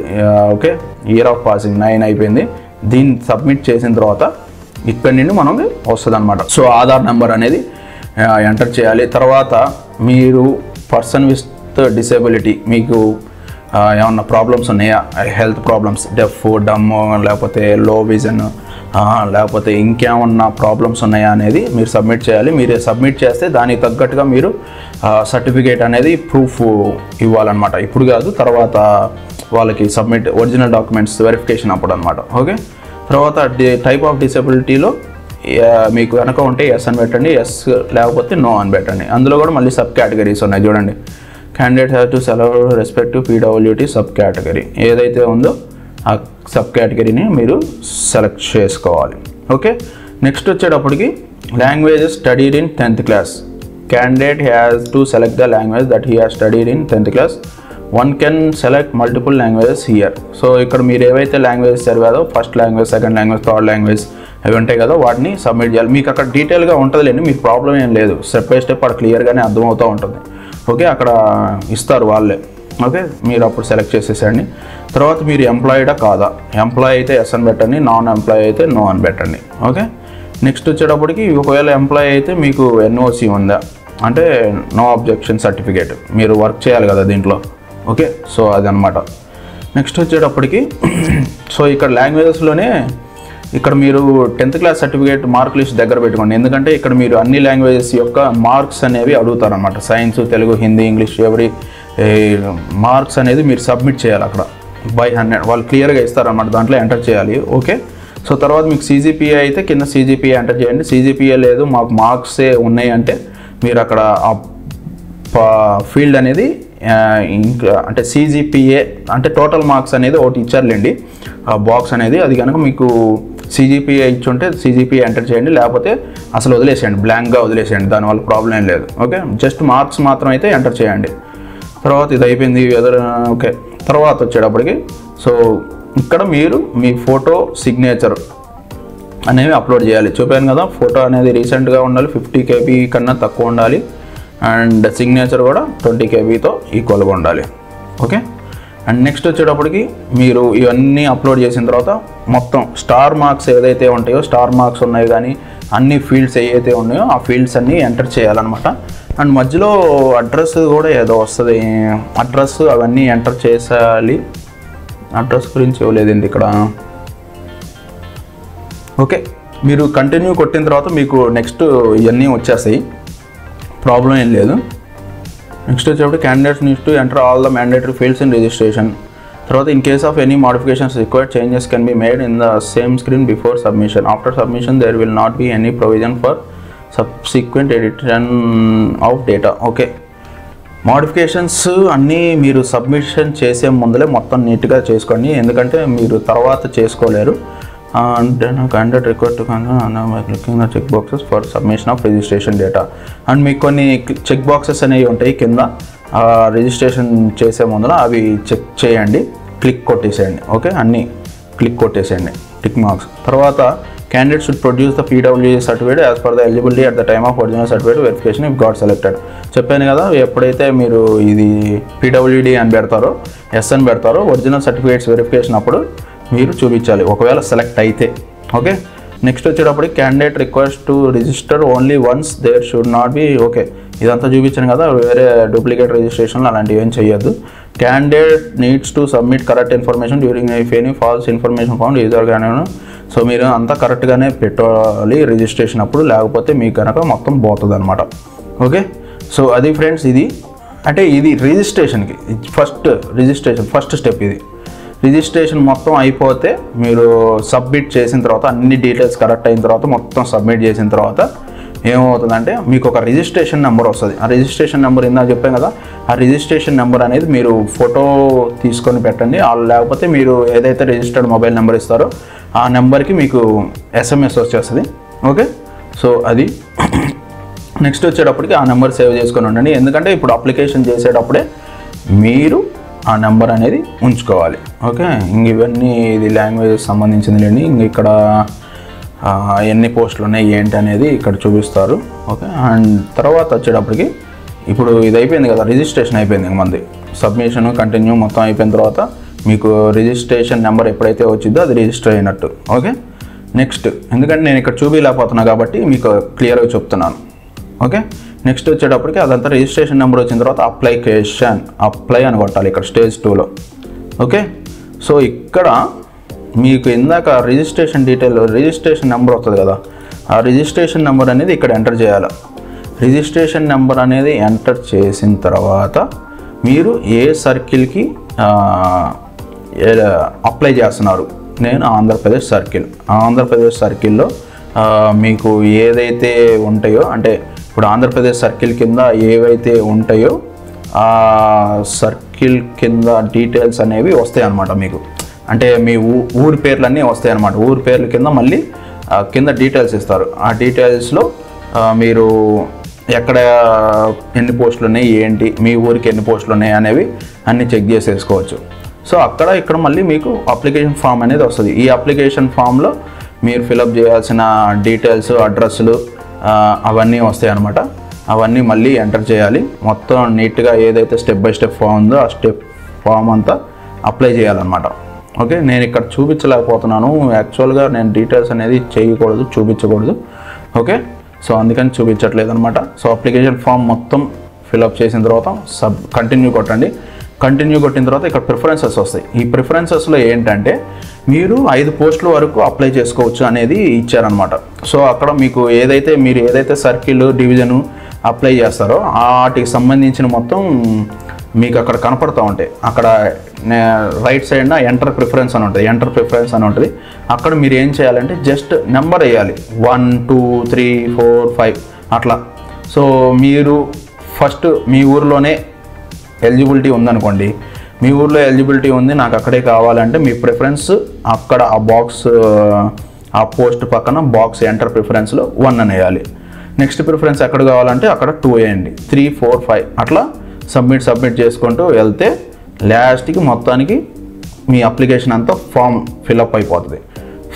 S1: Okay, year of passing 9 అయిపోయింది. దీన్ని సబ్మిట్ చేసిన తర్వాత ఇక్కడ నుండి మనకి వస్తుంది అనమాట. సో ఆధార్ నెంబర్ అనేది ఎంటర్ చేయాలి. తర్వాత మీరు పర్సన్ విత్ డిసేబిలిటీ, మీకు ఏమన్నా ప్రాబ్లమ్స్ ఉన్నాయా, హెల్త్ ప్రాబ్లమ్స్, డెఫ్, డమ్, లేకపోతే లో విజన్, లేకపోతే ఇంకేమన్నా ప్రాబ్లమ్స్ ఉన్నాయా అనేది మీరు సబ్మిట్ చేయాలి. మీరు సబ్మిట్ చేస్తే దానికి తగ్గట్టుగా మీరు సర్టిఫికేట్ అనేది ప్రూఫ్ ఇవ్వాలన్నమాట. ఇప్పుడు కాదు, తర్వాత వాళ్ళకి సబ్మిట్ ఒరిజినల్ డాక్యుమెంట్స్ వెరిఫికేషన్ అప్పుడు అనమాట. ఓకే, తర్వాత టైప్ ఆఫ్ డిసేబిలిటీలో మీకు కనుక ఉంటే ఎస్ అని పెట్టండి, ఎస్ లేకపోతే నో అని పెట్టండి. అందులో కూడా మళ్ళీ సబ్ కేటగిరీస్ ఉన్నాయి చూడండి. Candidate have to select respective PWD sub category, ఏదైతే ఉందో ఆ సబ్ కేటగిరీని మీరు సెలెక్ట్ చేసుకోవాలి. ఓకే, నెక్స్ట్ వచ్చేటప్పటికి languages studied in 10th class. Candidate has to select the language that he has studied in 10th class. One can select multiple languages here. So ఇక్కడ మీరు ఏవైతే లాంగ్వేజెస్ చదివాదో, first language, second language, third language అవి ఉంటాయి కదా, వాటిని సబ్మిట్ చేయాలి. మీకు అక్కడ డీటెయిల్గా ఉంటుందిలేండి, మీకు ప్రాబ్లం ఏం లేదు. స్టెప్ బై స్టెప్ అక్కడ క్లియర్గానే అర్థమవుతూ ఉంటుంది. ఓకే, అక్కడ ఇస్తారు వాళ్ళే. ఓకే, మీరు అప్పుడు సెలెక్ట్ చేసేసండి. తర్వాత మీరు ఎంప్లాయిడా కాదా, ఎంప్లాయ్ అయితే ఎస్ అని పెట్టండి, నాన్ ఎంప్లాయ్ అయితే నో అని పెట్టండి. ఓకే, నెక్స్ట్ వచ్చేటప్పటికి ఒకవేళ ఎంప్లాయ్ అయితే మీకు ఎన్ఓసి ఉందా అంటే నో అబ్జెక్షన్ సర్టిఫికేట్, మీరు వర్క్ చేయాలి కదా దీంట్లో. ఓకే, సో అదనమాట. నెక్స్ట్ వచ్చేటప్పటికి సో ఇక్కడ లాంగ్వేజెస్లోనే ఇక్కడ మీరు 10th class certificate mark list దగ్గర పెట్టుకోండి. ఎందుకంటే ఇక్కడ మీరు అన్ని లాంగ్వేజెస్ యొక్క మార్క్స్ అనేవి అడుగుతారనమాట. సైన్స్, తెలుగు, హిందీ, ఇంగ్లీష్, ఎవరి మార్క్స్ అనేది మీరు సబ్మిట్ చేయాలి అక్కడ బై 100. వాళ్ళు క్లియర్గా ఇస్తారనమాట, దాంట్లో ఎంటర్ చేయాలి. ఓకే, సో తర్వాత మీకు CGPA అయితే కింద CGPA ఎంటర్ చేయండి. CGPA లేదు, మాకు మార్క్సే ఉన్నాయి అంటే మీరు అక్కడ ఫీల్డ్ అనేది ఇంకా అంటే CGPA అంటే టోటల్ మార్క్స్ అనేది ఒకటి ఇచ్చారులేండి ఆ బాక్స్ అనేది. అది కనుక మీకు CGPA ఇచ్చుంటే CGPA ఎంటర్ చేయండి, లేకపోతే అసలు వదిలేసేయండి, బ్లాంక్గా వదిలేసేయండి, దానివల్ల ప్రాబ్లం ఏం లేదు. ఓకే, జస్ట్ మార్క్స్ మాత్రం అయితే ఎంటర్ చేయండి. తర్వాత ఇది అయిపోయింది. ఓకే, తర్వాత వచ్చేటప్పటికి సో ఇక్కడ మీరు మీ ఫోటో, సిగ్నేచర్ అనేవి అప్లోడ్ చేయాలి. చూపాను కదా, ఫోటో అనేది రీసెంట్గా ఉండాలి, 50 KB కన్నా తక్కువ ఉండాలి, అండ్ సిగ్నేచర్ కూడా 20 KBతో ఈక్వల్గా ఉండాలి. ఓకే, అండ్ నెక్స్ట్ వచ్చేటప్పటికి మీరు ఇవన్నీ అప్లోడ్ చేసిన తర్వాత మొత్తం స్టార్ మార్క్స్ ఏదైతే ఉంటాయో, స్టార్ మార్క్స్ ఉన్నాయి కానీ అన్ని ఫీల్డ్స్ ఏవైతే ఉన్నాయో ఆ ఫీల్డ్స్ అన్నీ ఎంటర్ చేయాలన్నమాట. అండ్ మధ్యలో అడ్రస్ కూడా ఏదో వస్తుంది, అడ్రస్ అవన్నీ ఎంటర్ చేయాలి. అడ్రస్ గురించి ఇవ్వలేదండి ఇక్కడ. ఓకే, మీరు కంటిన్యూ కొట్టిన తర్వాత మీకు నెక్స్ట్ ఇవన్నీ వచ్చేస్తాయి, ప్రాబ్లం ఏం లేదు. నెక్స్ట్ వచ్చేటప్పుడు candidates needs to enter all the mandatory fields in registration. తర్వాత in case of any modifications required changes can be made in the same screen before submission. After submission there will not be any provision for subsequent edition of data. Okay, modifications అన్నీ మీరు సబ్మిషన్ చేసే ముందలే మొత్తం నీట్గా చేసుకోండి, ఎందుకంటే మీరు తర్వాత చేసుకోలేరు. And candidate required to clicking the check boxes for submission of registration data. And మీకు కొన్ని చెక్ బాక్సెస్ అనేవి ఉంటాయి కింద రిజిస్ట్రేషన్ చేసే ముందర, అవి చెక్ చేయండి, క్లిక్ కొట్టేసేయండి. ఓకే, అన్నీ క్లిక్ కొట్టేసేయండి, టిక్ మార్క్స్. తర్వాత candidate should produce the PWD certificate as per the eligibility at the time of original certificate verification if got selected. చెప్పాను కదా, ఎప్పుడైతే మీరు ఇది PWD అని పెడతారో, ఎస్ అని పెడతారో, ఒరిజినల్ సర్టిఫికేట్స్ వెరిఫికేషన్ అప్పుడు మీరు చూపించాలి ఒకవేళ సెలెక్ట్ అయితే. ఓకే, నెక్స్ట్ వచ్చేటప్పటికి candidate request to register only once, there should not be. Okay, ఇదంతా చూపించాను కదా, వేరే డూప్లికేట్ రిజిస్ట్రేషన్లు అలాంటివి ఏం చేయొద్దు. Candidate needs to submit correct information during if any false information found user candidate. So మీరు అంతా కరెక్ట్గానే పెట్టాలి రిజిస్ట్రేషన్ అప్పుడు, లేకపోతే మీకు కనుక మొత్తం పోతుంది అనమాట. ఓకే, సో అది ఫ్రెండ్స్, ఇది అంటే ఇది రిజిస్ట్రేషన్కి ఫస్ట్ స్టెప్. ఇది రిజిస్ట్రేషన్ మొత్తం అయిపోతే మీరు సబ్మిట్ చేసిన తర్వాత అన్ని డీటెయిల్స్ కరెక్ట్ అయిన తర్వాత మొత్తం సబ్మిట్ చేసిన తర్వాత ఏమవుతుందంటే మీకు ఒక రిజిస్ట్రేషన్ నెంబర్ వస్తుంది. ఆ రిజిస్ట్రేషన్ నెంబర్ ఇందాక చెప్పాను కదా, ఆ రిజిస్ట్రేషన్ నెంబర్ అనేది మీరు ఫోటో తీసుకొని పెట్టండి, లేకపోతే మీరు ఏదైతే రిజిస్టర్డ్ మొబైల్ నెంబర్ ఇస్తారో ఆ నెంబర్కి మీకు SMS వచ్చేస్తుంది. ఓకే, సో అది నెక్స్ట్ వచ్చేటప్పటికి ఆ నెంబర్ సేవ్ చేసుకొని ఉండండి, ఎందుకంటే ఇప్పుడు అప్లికేషన్ చేసేటప్పుడే మీరు ఆ నెంబర్ అనేది ఉంచుకోవాలి. ఓకే, ఇంక ఇవన్నీ ఇది లాంగ్వేజ్ సంబంధించింది లేండి. ఇంక ఇక్కడ ఎన్ని పోస్టులు ఉన్నాయి ఏంటి అనేది ఇక్కడ చూపిస్తారు. ఓకే, అండ్ తర్వాత వచ్చేటప్పటికి ఇప్పుడు ఇది అయిపోయింది కదా, రిజిస్ట్రేషన్ అయిపోయింది, మంది సబ్మిషన్ కంటిన్యూ మొత్తం అయిపోయిన తర్వాత మీకు రిజిస్ట్రేషన్ నెంబర్ ఎప్పుడైతే వచ్చిందో అది రిజిస్టర్ అయినట్టు. ఓకే, నెక్స్ట్ ఎందుకంటే నేను ఇక్కడ చూపించలేకపోతున్నా కాబట్టి మీకు క్లియర్గా చెప్తున్నాను. ఓకే. నెక్స్ట్ వచ్చేటప్పటికి అదంతా రిజిస్ట్రేషన్ నెంబర్ వచ్చిన తర్వాత అప్లై అని కొట్టాలి ఇక్కడ స్టేజ్ 2లో. ఓకే. సో ఇక్కడ మీకు ఇందాక రిజిస్ట్రేషన్ నెంబర్ వస్తుంది కదా, ఆ రిజిస్ట్రేషన్ నెంబర్ అనేది ఇక్కడ ఎంటర్ చేయాలి. రిజిస్ట్రేషన్ నెంబర్ అనేది ఎంటర్ చేసిన తర్వాత మీరు ఏ సర్కిల్కి అప్లై చేస్తున్నారు. నేను ఆంధ్రప్రదేశ్ సర్కిల్లో మీకు ఏదైతే ఉంటాయో, అంటే ఇప్పుడు ఆంధ్రప్రదేశ్ సర్కిల్ కింద ఏవైతే ఉంటాయో ఆ సర్కిల్ కింద డీటెయిల్స్ అనేవి వస్తాయి అన్నమాట మీకు. అంటే మీ ఊరి పేర్లన్నీ వస్తాయి అన్నమాట. ఊరి పేర్ల కింద మళ్ళీ కింద డీటెయిల్స్ ఇస్తారు. ఆ డీటెయిల్స్లో మీరు ఎక్కడ ఎన్ని పోస్టులు ఉన్నాయి, ఏంటి మీ ఊరికి ఎన్ని పోస్టులు ఉన్నాయి అనేవి అన్నీ చెక్ చేసేసుకోవచ్చు. సో ఇక్కడ మళ్ళీ మీకు అప్లికేషన్ ఫామ్ అనేది వస్తుంది. ఈ అప్లికేషన్ ఫామ్లో మీరు ఫిలప్ చేయాల్సిన డీటెయిల్స్, అడ్రస్లు అవన్నీ వస్తాయి అన్నమాట. అవన్నీ మళ్ళీ ఎంటర్ చేయాలి. మొత్తం నీట్గా ఏదైతే స్టెప్ బై స్టెప్ ఫామ్ ఉందో ఆ స్టెప్ ఫామ్ అంతా అప్లై చేయాలన్నమాట. ఓకే. నేను ఇక్కడ చూపించలేకపోతున్నాను. యాక్చువల్గా నేను డీటెయిల్స్ అనేది చూపించకూడదు. ఓకే. సో అందుకని చూపించట్లేదు అనమాట. సో అప్లికేషన్ ఫామ్ మొత్తం ఫిలప్ చేసిన తర్వాత కంటిన్యూ కొట్టండి. కంటిన్యూ కొట్టిన తర్వాత ఇక్కడ ప్రిఫరెన్సెస్ వస్తాయి. ఈ ప్రిఫరెన్సెస్లో ఏంటంటే మీరు 5 పోస్టుల వరకు అప్లై చేసుకోవచ్చు అనేది ఇచ్చారనమాట. సో అక్కడ మీరు ఏదైతే సర్కిల్, డివిజను అప్లై చేస్తారో వాటికి సంబంధించిన మొత్తం మీకు అక్కడ కనపడుతూ ఉంటాయి. అక్కడ రైట్ సైడ్న ఎంటర్ ప్రిఫరెన్స్ అని ఉంటుంది. అక్కడ మీరు ఏం చేయాలంటే జస్ట్ నెంబర్ వేయాలి, 1 2 3 4 5 అట్లా. సో మీరు ఫస్ట్ మీ ఊరిలోనే ఎలిజిబిలిటీ ఉందనుకోండి, మీ ఊర్లో ఎలిజిబిలిటీ ఉంది, నాకు అక్కడే కావాలంటే మీ ప్రిఫరెన్స్ అక్కడ ఆ పోస్ట్ పక్కన బాక్స్ ఎంటర్ ప్రిఫరెన్స్లో 1 అని వేయాలి. నెక్స్ట్ ప్రిఫరెన్స్ ఎక్కడ కావాలంటే అక్కడ 2 వేయండి. 3 4 5 అట్లా సబ్మిట్ చేసుకుంటూ వెళ్తే లాస్ట్కి మొత్తానికి మీ అప్లికేషన్ అంతా ఫామ్ ఫిలప్ అయిపోతుంది.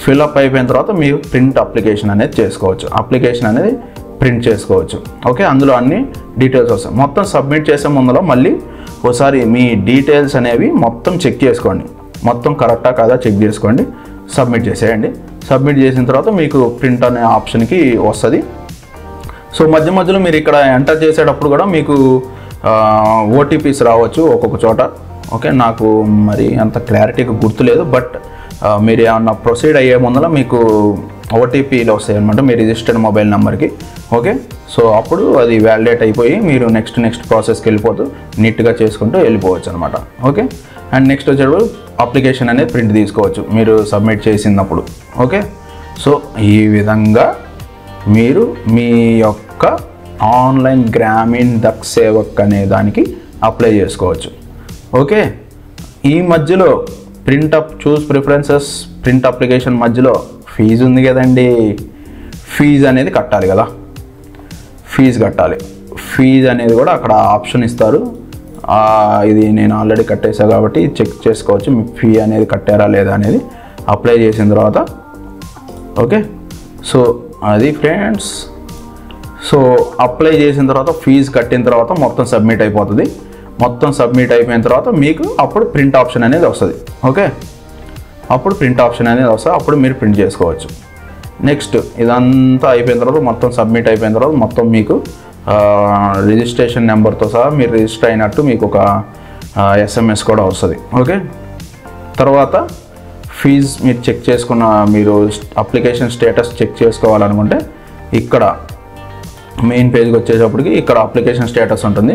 S1: ఫిలప్ అయిపోయిన తర్వాత మీరు ప్రింట్ అప్లికేషన్ అనేది ప్రింట్ చేసుకోవచ్చు. ఓకే. అందులో అన్ని డీటెయిల్స్ వస్తాయి. మొత్తం సబ్మిట్ చేసే ముందులో మళ్ళీ ఒకసారి మీ డీటెయిల్స్ అనేవి మొత్తం చెక్ చేసుకోండి. మొత్తం కరెక్టా కాదా చెక్ చేసుకోండి. సబ్మిట్ చేసేయండి. సబ్మిట్ చేసిన తర్వాత మీకు ప్రింట్ అనే ఆప్షన్కి వస్తుంది. సో మధ్యలో మీరు ఇక్కడ ఎంటర్ చేసేటప్పుడు కూడా మీకు ఓటీపీస్ రావచ్చు ఒక్కొక్క చోట. ఓకే. నాకు మరి అంత క్లారిటీగా గుర్తులేదు. బట్ మీరు ఏమన్నా ప్రొసీడ్ అయ్యే ముందర మీకు ఓటీపీలు వస్తాయి అనమాట మీ రిజిస్టర్డ్ మొబైల్ నెంబర్కి. ఓకే. సో అప్పుడు అది వ్యాలిడేట్ అయిపోయి మీరు నెక్స్ట్ ప్రాసెస్కి వెళ్ళిపోతూ నీట్గా చేసుకుంటూ వెళ్ళిపోవచ్చు అనమాట. ఓకే. అండ్ నెక్స్ట్ వచ్చేటప్పుడు అప్లికేషన్ అనేది ప్రింట్ తీసుకోవచ్చు మీరు సబ్మిట్ చేసినప్పుడు. ఓకే. సో ఈ విధంగా మీరు మీ యొక్క ఆన్లైన్ గ్రామీణ్ దక్ సేవక్ అనే దానికి అప్లై చేసుకోవచ్చు. ఓకే. ఈ మధ్యలో చూస్ ప్రిఫరెన్సెస్ ప్రింట్ అప్లికేషన్ మధ్యలో ఫీజు ఉంది కదండి. ఫీజు అనేది కట్టాలి కదా. ఫీజు అనేది కూడా అక్కడ ఆప్షన్ ఇస్తారు. ఇది నేను ఆల్రెడీ కట్టేసా కాబట్టి చెక్ చేసుకోవచ్చు మీ ఫీ అనేది కట్టారా లేదా అనేది అప్లై చేసిన తర్వాత. ఓకే. సో అది ఫ్రెండ్స్. సో అప్లై చేసిన తర్వాత ఫీజు కట్టిన తర్వాత మొత్తం సబ్మిట్ అయిపోతుంది. మొత్తం సబ్మిట్ అయిపోయిన తర్వాత మీకు అప్పుడు ప్రింట్ ఆప్షన్ అనేది వస్తుంది. ఓకే. అప్పుడు ప్రింట్ ఆప్షన్ అనేది వస్తుంది. అప్పుడు మీరు ప్రింట్ చేసుకోవచ్చు. నెక్స్ట్ ఇదంతా అయిపోయిన తర్వాత మొత్తం సబ్మిట్ అయిపోయిన తర్వాత మొత్తం మీకు రిజిస్ట్రేషన్ నెంబర్తో సహా మీరు రిజిస్టర్ అయినట్టు మీకు ఒక SMS కూడా వస్తుంది. ఓకే. తర్వాత ఫీజ్ మీరు చెక్ చేసుకున్న మీరు అప్లికేషన్ స్టేటస్ చెక్ చేసుకోవాలనుకుంటే ఇక్కడ మెయిన్ పేజ్కి వచ్చేటప్పటికి ఇక్కడ అప్లికేషన్ స్టేటస్ ఉంటుంది.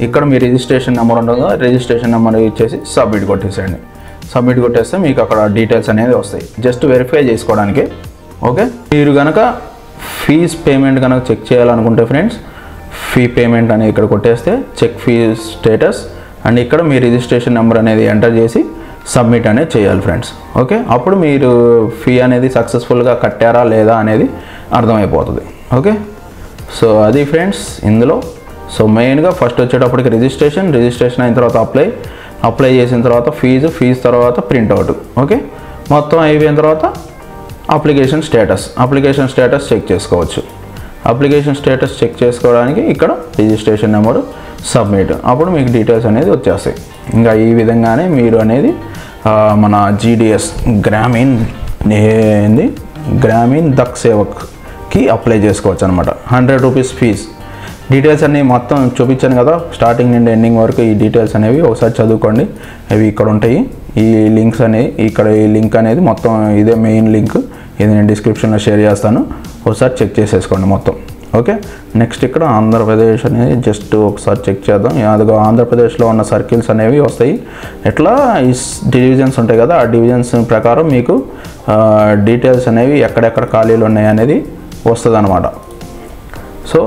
S1: ఇక్కడ మీ రిజిస్ట్రేషన్ నెంబర్ ఉంటుంది. రిజిస్ట్రేషన్ నెంబర్ ఇచ్చేసి సబ్మిట్ కొట్టేసేయండి. సబ్మిట్ కొట్టేస్తే మీకు అక్కడ డీటెయిల్స్ అనేవి వస్తాయి జస్ట్ వెరిఫై చేసుకోవడానికి. ఓకే. మీరు కనుక ఫీజ్ పేమెంట్ కనుక చెక్ చేయాలనుకుంటే ఫ్రెండ్స్ ఫీ పేమెంట్ అనేది ఇక్కడ కొట్టేస్తే చెక్ ఫీజ్ స్టేటస్ అండ్ ఇక్కడ మీ రిజిస్ట్రేషన్ నెంబర్ అనేది ఎంటర్ చేసి సబ్మిట్ అనేది చేయాలి ఫ్రెండ్స్. ఓకే. అప్పుడు మీరు ఫీ అనేది సక్సెస్ఫుల్గా కట్టారా లేదా అనేది అర్థమైపోతుంది. ఓకే. సో అది ఫ్రెండ్స్ ఇందులో. సో మెయిన్గా ఫస్ట్ వచ్చేటప్పటికి రిజిస్ట్రేషన్ అయిన తర్వాత అప్లై చేసిన తర్వాత ఫీజు తర్వాత ప్రింట్అవుట్. ఓకే. మొత్తం అయిపోయిన తర్వాత అప్లికేషన్ స్టేటస్ చెక్ చేసుకోవచ్చు. అప్లికేషన్ స్టేటస్ చెక్ చేసుకోవడానికి ఇక్కడ రిజిస్ట్రేషన్ నెంబరు సబ్మిట్, అప్పుడు మీకు డీటెయిల్స్ అనేది వచ్చేస్తాయి. ఇంకా ఈ విధంగానే మీరు అనేది మన GDS గ్రామీణ్ దక్ సేవక్కి అప్లై చేసుకోవచ్చు అనమాట. 100 రూపీస్ ఫీజ్ డీటెయిల్స్ అన్నీ మొత్తం చూపించాను కదా, స్టార్టింగ్ నుండి ఎండింగ్ వరకు ఈ డీటెయిల్స్ అనేవి ఒకసారి చదువుకోండి. అవి ఇక్కడ ఉంటాయి. ఈ లింక్స్ అనేవి ఇక్కడ, ఈ లింక్ అనేది మొత్తం ఇదే మెయిన్ లింక్, ఇది నేను డిస్క్రిప్షన్లో షేర్ చేస్తాను, ఒకసారి చెక్ చేసేసుకోండి మొత్తం. ఓకే, నెక్స్ట్ ఇక్కడ ఆంధ్రప్రదేశ్ అనేది జస్ట్ ఒకసారి చెక్ చేద్దాం. అదిగో ఆంధ్రప్రదేశ్లో ఉన్న సర్కిల్స్ అనేవి వస్తాయి. ఎట్లా ఈ డివిజన్స్ ఉంటాయి కదా, ఆ డివిజన్స్ ప్రకారం మీకు డీటెయిల్స్ అనేవి ఎక్కడెక్కడ ఖాళీలు ఉన్నాయి అనేది వస్తుంది అనమాట. సో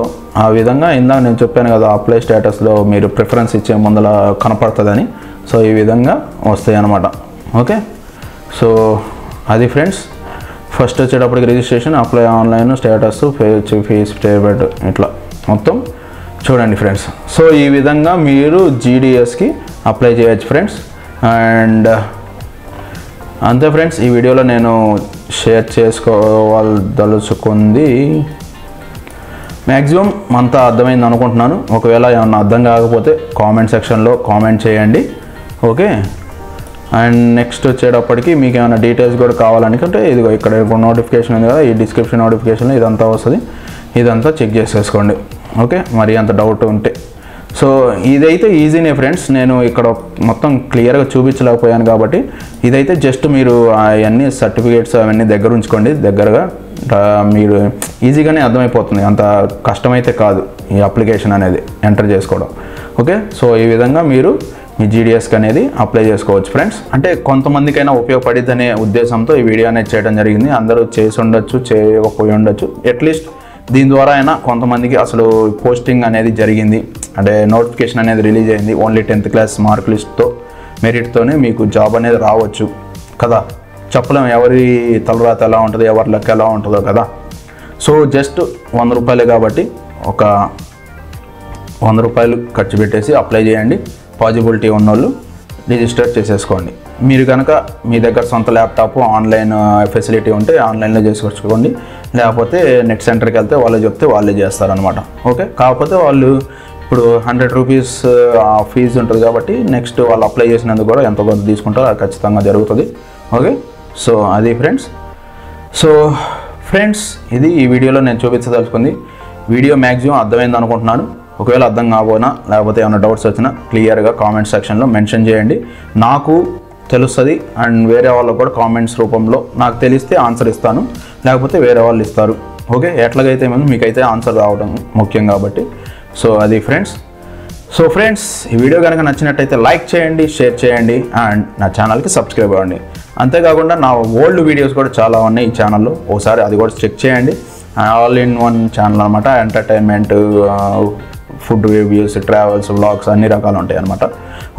S1: ఆ విధంగా ఇందాక నేను చెప్పాను కదా, అప్లై స్టేటస్లో మీరు ప్రిఫరెన్స్ ఇచ్చే ముందర కనపడుతుందని. సో ఈ విధంగా వస్తాయి అన్నమాట. ఓకే, సో అది ఫ్రెండ్స్. ఫస్ట్ వచ్చేటప్పటికి registration, apply online, status, fees payment, ఇట్లా మొత్తం చూడండి ఫ్రెండ్స్. సో ఈ విధంగా మీరు జీడిఎస్కి అప్లై చేయొచ్చు ఫ్రెండ్స్. అండ్ అంతే ఫ్రెండ్స్, ఈ వీడియోలో నేను షేర్ చేసుకోవాలదలుచుకుంది మ్యాక్సిమం అంతా అర్థమైంది అనుకుంటున్నాను. ఒకవేళ ఏమన్నా అర్థం కాకపోతే కామెంట్ సెక్షన్లో కామెంట్ చేయండి. ఓకే, అండ్ నెక్స్ట్ వచ్చేటప్పటికి మీకు ఏమైనా డీటెయిల్స్ కూడా కావాలనుకుంటే ఇదిగో ఇక్కడ నోటిఫికేషన్ ఉంది కదా, ఈ డిస్క్రిప్షన్ నోటిఫికేషన్లో ఇదంతా వస్తుంది, ఇదంతా చెక్ చేసేసుకోండి. ఓకే, మరి అంత డౌట్ ఉంటే. సో ఇదైతే ఈజీనే ఫ్రెండ్స్, నేను ఇక్కడ మొత్తం క్లియర్గా చూపించలేకపోయాను కాబట్టి ఇదైతే జస్ట్ మీరు అవన్నీ సర్టిఫికేట్స్ అవన్నీ దగ్గర ఉంచుకోండి, దగ్గరగా మీరు ఈజీగానే అర్థమైపోతుంది, అంత కష్టమైతే కాదు ఈ అప్లికేషన్ అనేది ఎంటర్ చేసుకోవడం. ఓకే, సో ఈ విధంగా మీరు మీ జీడిఎస్కి అనేది అప్లై చేసుకోవచ్చు ఫ్రెండ్స్. అంటే కొంతమందికైనా ఉపయోగపడిద్దనే ఉద్దేశంతో ఈ వీడియో అనేది చేయడం జరిగింది. అందరూ చేసి ఉండొచ్చు, చేయకపోయి ఉండొచ్చు, అట్లీస్ట్ దీని ద్వారా అయినా కొంతమందికి అసలు పోస్టింగ్ అనేది జరిగింది, అంటే నోటిఫికేషన్ అనేది రిలీజ్ అయింది, ఓన్లీ 10th క్లాస్ మార్క్ లిస్ట్తో మెరిట్తోనే మీకు జాబ్ అనేది రావచ్చు కదా. చెప్పలేం ఎవరి తలరాత ఎలా ఉంటుందో, ఎవరి లెక్క ఎలా ఉంటుందో కదా. సో జస్ట్ 100 రూపాయలే కాబట్టి ఒక 100 రూపాయలు ఖర్చు పెట్టేసి అప్లై చేయండి. పాజిబిలిటీ ఉన్నోళ్ళు రిజిస్టర్ చేసేసుకోండి. మీరు కనుక మీ దగ్గర సొంత ల్యాప్టాప్ ఆన్లైన్ ఫెసిలిటీ ఉంటే ఆన్లైన్లో చేసుకోండి, లేకపోతే నెట్ సెంటర్కి వెళ్తే వాళ్ళు చెప్తే వాళ్ళే చేస్తారనమాట. ఓకే, కాకపోతే వాళ్ళు ఇప్పుడు 100 రూపీస్ ఫీజు ఉంటుంది కాబట్టి నెక్స్ట్ వాళ్ళు అప్లై చేసినందుకు కూడా ఎంతో కొంత తీసుకుంటారో అది ఖచ్చితంగా జరుగుతుంది. ఓకే, సో అది ఫ్రెండ్స్. సో ఫ్రెండ్స్, ఇది ఈ వీడియోలో నేను చూపించదలుచుకుంది. వీడియో మ్యాక్సిమం అర్థమైంది అనుకుంటున్నాను. ఒకవేళ అర్థం కాకపోయినా లేకపోతే ఏమైనా డౌట్స్ వచ్చినా క్లియర్గా కామెంట్ సెక్షన్లో మెన్షన్ చేయండి, నాకు తెలుస్తుంది. అండ్ వేరే వాళ్ళకు కూడా కామెంట్స్ రూపంలో నాకు తెలిస్తే ఆన్సర్ ఇస్తాను, లేకపోతే వేరే వాళ్ళు ఇస్తారు. ఓకే, ఎట్లాగైతే మీకైతే ఆన్సర్ రావడం ముఖ్యం కాబట్టి. సో అది ఫ్రెండ్స్. సో ఫ్రెండ్స్, ఈ వీడియో కనుక నచ్చినట్టయితే లైక్ చేయండి, షేర్ చేయండి, అండ్ నా ఛానల్కి సబ్స్క్రైబ్ అవ్వండి. అంతేకాకుండా నా ఓల్డ్ వీడియోస్ కూడా చాలా ఉన్నాయి ఈ ఛానల్లో, ఒకసారి అది కూడా చెక్ చేయండి. ఆల్ ఇన్ వన్ ఛానల్ అనమాట, entertainment, food reviews, travels, vlogs అన్ని రకాలు ఉంటాయి అనమాట.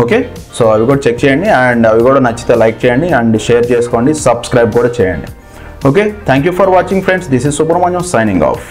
S1: ఓకే, సో అవి కూడా చెక్ చేయండి, అండ్ అవి కూడా నచ్చితే లైక్ చేయండి, అండ్ షేర్ చేసుకోండి, సబ్స్క్రైబ్ కూడా చేయండి. Okay, thank you for watching friends. This is Subrahmanyam signing off.